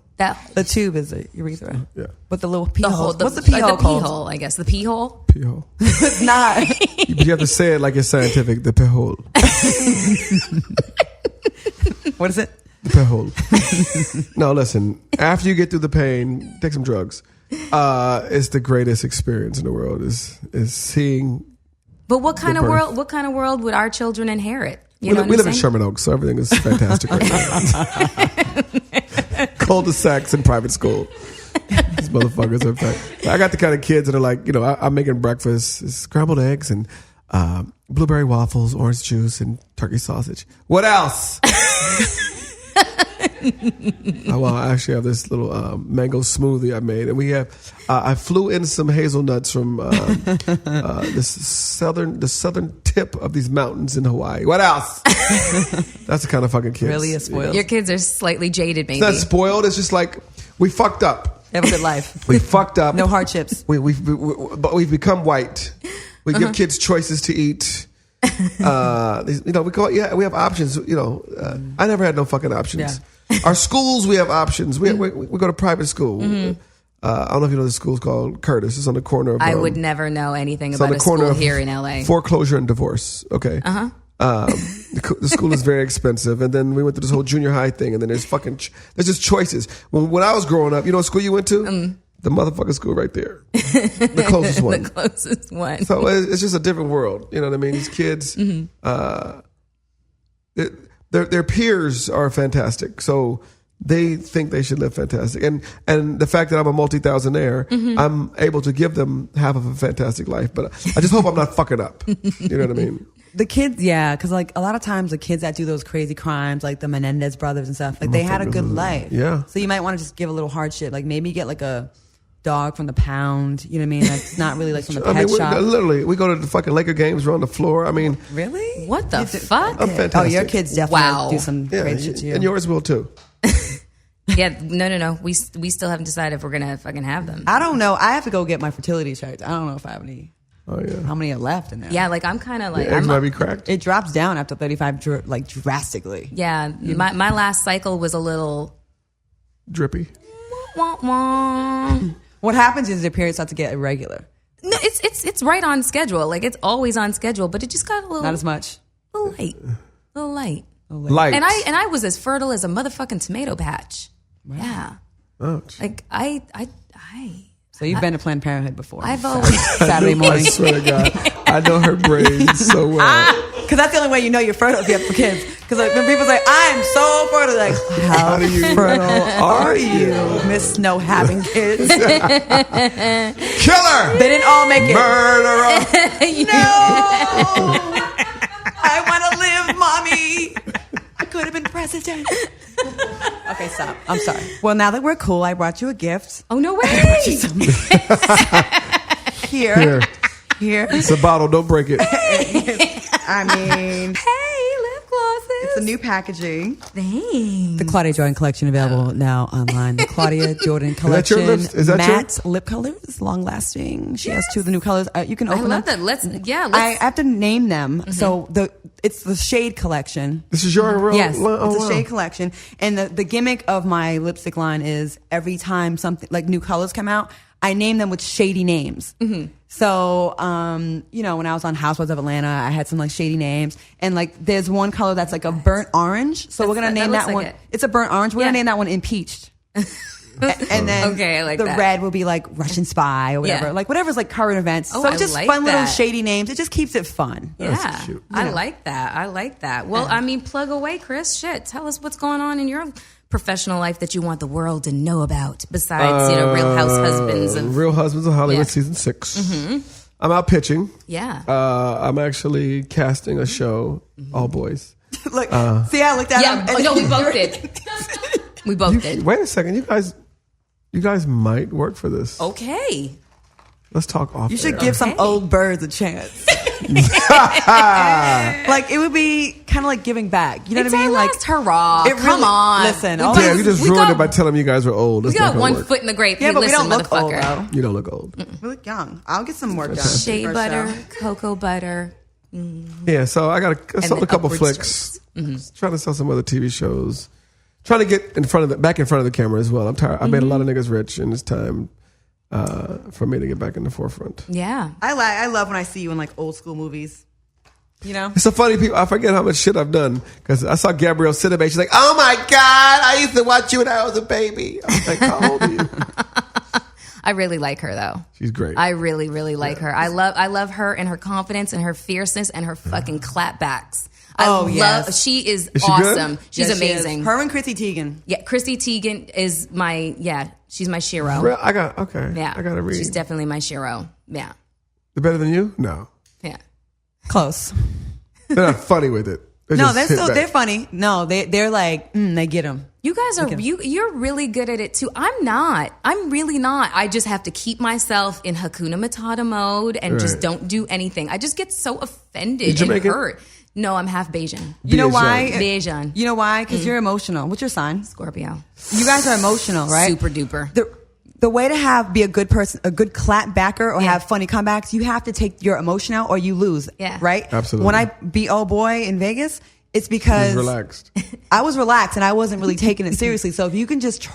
Speaker 2: The tube is a urethra.
Speaker 3: Yeah.
Speaker 2: With the little pee hole. What's the
Speaker 1: pee
Speaker 2: hole called?
Speaker 1: The pee hole, I guess. The pee hole?
Speaker 3: Pee hole.
Speaker 2: It's not.
Speaker 3: You have to say it like it's scientific. The pee hole.
Speaker 2: What is it?
Speaker 3: The pee hole. No, listen. After you get through the pain, take some drugs. It's the greatest experience in the world. Is seeing.
Speaker 1: But what kind of world? What kind of world would our children inherit?
Speaker 3: We live in Sherman Oaks, so everything is fantastic right now. Cul-de-sacs in private school. These motherfuckers are fact. I got the kind of kids that are like, I'm making breakfast, scrambled eggs and blueberry waffles, orange juice, and turkey sausage. What else? I actually have this little mango smoothie I made, and we have. I flew in some hazelnuts from the southern tip of these mountains in Hawaii. What else? That's the kind of fucking kids.
Speaker 2: Really is spoiled.
Speaker 1: Your kids are slightly jaded, maybe.
Speaker 3: It's not spoiled. It's just like we fucked up.
Speaker 2: They have a good life.
Speaker 3: We fucked up.
Speaker 2: No hardships.
Speaker 3: But we've become white. We give kids choices to eat. We have options. I never had no fucking options.
Speaker 2: Yeah.
Speaker 3: Our schools, we have options. We go to private school. I don't know if you know this school's called Curtis. It's on the corner of.
Speaker 1: I would never know anything about a school here in LA.
Speaker 3: Foreclosure and divorce. Okay. The school is very expensive, and then we went to this whole junior high thing, and then there's just choices. When I was growing up, you know what school you went to? The motherfucking school right there, the closest one.
Speaker 1: The closest one.
Speaker 3: So it's just a different world. You know what I mean? These kids, their peers are fantastic. So they think they should live fantastic. And the fact that I'm a multi-thousandaire, I'm able to give them half of a fantastic life. But I just hope I'm not fucking up. You know what I mean?
Speaker 2: The kids, yeah, because like a lot of times the kids that do those crazy crimes, like the Hernandez brothers and stuff, like they had a good life.
Speaker 3: Yeah.
Speaker 2: So you might want to just give a little hardship, like maybe get like a dog from the pound. You know what I mean? That's not really like from the pet shop.
Speaker 3: Literally, we go to the fucking Laker games. We're on the floor. I mean,
Speaker 2: really?
Speaker 1: What the fuck?
Speaker 3: I'm fantastic.
Speaker 2: Oh, your kids definitely do some crazy shit to you.
Speaker 3: And yours will too.
Speaker 1: Yeah, no. We still haven't decided if we're gonna fucking have them.
Speaker 2: I don't know. I have to go get my fertility charts. I don't know if I have any.
Speaker 3: Oh yeah.
Speaker 2: How many are left in there?
Speaker 1: Yeah, like I'm kind of like
Speaker 3: Your eggs might be cracked.
Speaker 2: It drops down after 35, like drastically.
Speaker 1: Yeah, my last cycle was a little
Speaker 3: drippy.
Speaker 1: Wah, wah.
Speaker 2: What happens is the period starts to get irregular.
Speaker 1: No, it's right on schedule. Like it's always on schedule, but it just got a little
Speaker 2: Not as much.
Speaker 1: A little light.
Speaker 3: Light.
Speaker 1: And I was as fertile as a motherfucking tomato patch. Wow. Yeah.
Speaker 3: Ouch.
Speaker 1: Like
Speaker 2: So you've been to Planned Parenthood before.
Speaker 1: I've always
Speaker 2: Saturday morning.
Speaker 3: I swear to God, I know her brains so well.
Speaker 2: Because that's the only way you know you're fertile if you have kids. Because like when people say, "I'm so fertile," like, how fertile are you, Miss Snow having kids?
Speaker 3: Killer.
Speaker 2: They didn't all make it.
Speaker 3: Murderer.
Speaker 2: No. I want to live, mommy. I could have been president. Okay, stop. I'm sorry. Well, now that we're cool, I brought you a gift.
Speaker 1: Oh, no way.
Speaker 2: Here.
Speaker 3: It's a bottle. Don't break it.
Speaker 2: I mean,
Speaker 1: Hey, lip glosses.
Speaker 2: it's a new packaging.
Speaker 1: Thanks.
Speaker 2: The Claudia Jordan collection available now online. The Claudia Jordan collection.
Speaker 3: Is that
Speaker 2: matte lip colors, long lasting. She has two of the new colors. You can open
Speaker 1: I love
Speaker 2: them.
Speaker 1: that.
Speaker 2: I have to name them. So it's the shade collection.
Speaker 3: This is your real.
Speaker 2: Yes,
Speaker 3: Oh,
Speaker 2: it's a shade collection. And the gimmick of my lipstick line is every time something like new colors come out, I name them with shady names. So, when I was on Housewives of Atlanta, I had some like shady names, and like there's one color that's like a burnt orange. So we're gonna name that one. It's a burnt orange. We're gonna name that one Impeached. And then
Speaker 1: I like
Speaker 2: the
Speaker 1: that.
Speaker 2: Red will be like Russian spy or whatever.
Speaker 1: Yeah.
Speaker 2: Like whatever's like current events.
Speaker 1: Oh,
Speaker 2: So
Speaker 1: I
Speaker 2: just
Speaker 1: like
Speaker 2: fun little
Speaker 1: that.
Speaker 2: shady names. It just keeps it fun.
Speaker 1: Yeah,
Speaker 3: cute.
Speaker 1: I like that. Well, I mean, plug away, Chris. Shit, tell us what's going on in your professional life that you want the world to know about. Besides, Real House Husbands and
Speaker 3: Real Husbands of Hollywood season 6. I'm out pitching.
Speaker 1: Yeah.
Speaker 3: I'm actually casting a show. All boys.
Speaker 2: Look, see how I looked at him?
Speaker 1: No, we both did. We both did.
Speaker 3: Wait a second, you guys might work for this.
Speaker 1: Okay.
Speaker 3: Let's talk off.
Speaker 2: You should
Speaker 3: air.
Speaker 2: give some old birds a chance. Like it would be kind of like giving back. You know
Speaker 1: It's
Speaker 2: what I mean?
Speaker 1: our
Speaker 2: Like
Speaker 1: last hurrah.
Speaker 2: it
Speaker 1: Come
Speaker 2: really-
Speaker 1: on.
Speaker 2: listen,
Speaker 1: We
Speaker 2: all
Speaker 1: got-
Speaker 3: Yeah, you just
Speaker 1: we
Speaker 3: ruined
Speaker 1: got-
Speaker 3: it by telling me you guys were old.
Speaker 1: We
Speaker 3: That's not
Speaker 1: got
Speaker 3: gonna
Speaker 1: one
Speaker 3: work.
Speaker 1: foot in the grave.
Speaker 2: Yeah,
Speaker 1: Hey,
Speaker 2: but we
Speaker 1: listen,
Speaker 2: don't look old
Speaker 1: motherfucker.
Speaker 2: though.
Speaker 3: You don't look old.
Speaker 2: We look young. I'll get some work done.
Speaker 1: Shea
Speaker 2: for
Speaker 1: butter,
Speaker 2: sure.
Speaker 1: cocoa butter.
Speaker 3: Yeah, so I sold
Speaker 1: the
Speaker 3: a couple
Speaker 1: upward
Speaker 3: flicks. Trying to sell some other TV shows. Trying to get back in front of the camera as well. I'm tired. I made a lot of niggas rich, and it's time for me to get back in the forefront.
Speaker 1: Yeah.
Speaker 2: I love when I see you in like old school movies. You know?
Speaker 3: It's so funny, people. I forget how much shit I've done because I saw Gabrielle Sidibe. She's like, "Oh my God, I used to watch you when I was a baby." I was like, "How old are you?"
Speaker 1: I really like her though.
Speaker 3: She's great.
Speaker 1: I really, really like her. I love her and her confidence and her fierceness and her fucking clapbacks. She is
Speaker 3: she
Speaker 1: awesome.
Speaker 3: good?
Speaker 1: She's
Speaker 2: Yes, she is.
Speaker 1: amazing.
Speaker 2: Her and Chrissy Teigen.
Speaker 1: Yeah, Chrissy Teigen is she's my shiro.
Speaker 3: I gotta read.
Speaker 1: She's definitely my shiro. Yeah.
Speaker 3: They're better than you? No.
Speaker 1: Yeah.
Speaker 2: Close.
Speaker 3: They're not funny with it.
Speaker 2: No, they're funny. No, they're like they get them.
Speaker 1: You guys are you're really good at it too. I'm not. I'm really not. I just have to keep myself in Hakuna Matata mode and just don't do anything. I just get so offended and hurt. No, I'm half Bayesian.
Speaker 2: You know why?
Speaker 1: Bayesian.
Speaker 2: You know why? Because you're emotional. What's your sign?
Speaker 1: Scorpio.
Speaker 2: You guys are emotional, right?
Speaker 1: Super duper.
Speaker 2: The way to be a good person, a good clap backer, or have funny comebacks, you have to take your emotion out, or you lose.
Speaker 1: Yeah.
Speaker 2: Right.
Speaker 3: Absolutely.
Speaker 2: When I beat old boy in Vegas, it's because
Speaker 3: relaxed.
Speaker 2: I was relaxed and I wasn't really taking it seriously. So if you can just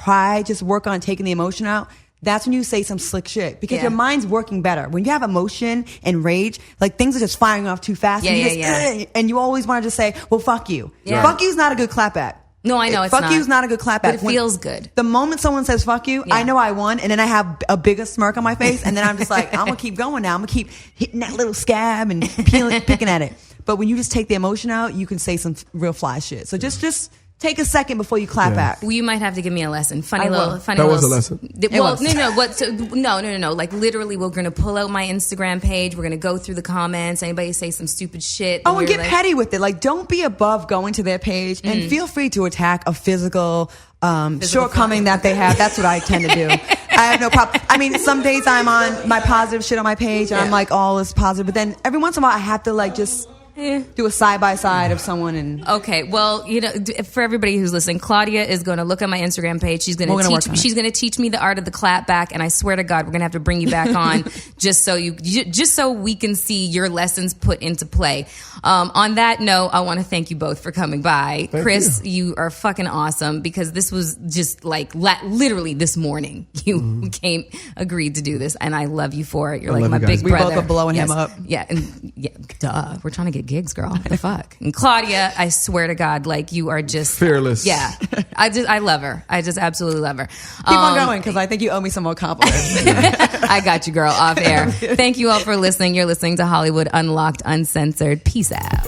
Speaker 2: work on taking the emotion out, that's when you say some slick shit because your mind's working better. When you have emotion and rage, like things are just firing off too fast. And you always want to just say, well, fuck you. Yeah. Fuck you's not a good clap at.
Speaker 1: No, I know it's not.
Speaker 2: Fuck you's not a good clap at.
Speaker 1: But it feels good.
Speaker 2: The moment someone says fuck you, I know I won, and then I have a bigger smirk on my face, and then I'm just like, I'm going to keep going now. I'm going to keep hitting that little scab and picking at it. But when you just take the emotion out, you can say some real fly shit. So just take a second before you clap back.
Speaker 1: Well, you might have to give me a lesson. Funny
Speaker 3: that
Speaker 1: little.
Speaker 3: Was a lesson.
Speaker 1: No. Like literally, we're gonna pull out my Instagram page. We're gonna go through the comments. Anybody say some stupid shit.
Speaker 2: And get petty with it. Like, don't be above going to their page and feel free to attack a physical shortcoming that they have. That's what I tend to do. I have no problem. I mean, some days I'm on my positive shit on my page and I'm like all this positive, but then every once in a while I have to like just do a side-by-side of someone. And
Speaker 1: okay, well, for everybody who's listening, Claudia is going to look at my Instagram page. She's going to teach me the art of the clap back, and I swear to God, we're going to have to bring you back on just so we can see your lessons put into play. On that note, I want to thank you both for coming by.
Speaker 3: Thank
Speaker 1: Chris, you are fucking awesome because this was just like literally this morning you agreed to do this, and I love you for it. You're like my big brother.
Speaker 2: We both are blowing him up.
Speaker 1: Yeah, duh. We're trying to get gigs, girl. What the fuck? And Claudia, I swear to God, like you are just
Speaker 3: fearless.
Speaker 1: Yeah, I love her. I just absolutely love her.
Speaker 2: Keep on going because I think you owe me some more compliments.
Speaker 1: I got you, girl. Off air. Thank you all for listening. You're listening to Hollywood Unlocked Uncensored. Peace out.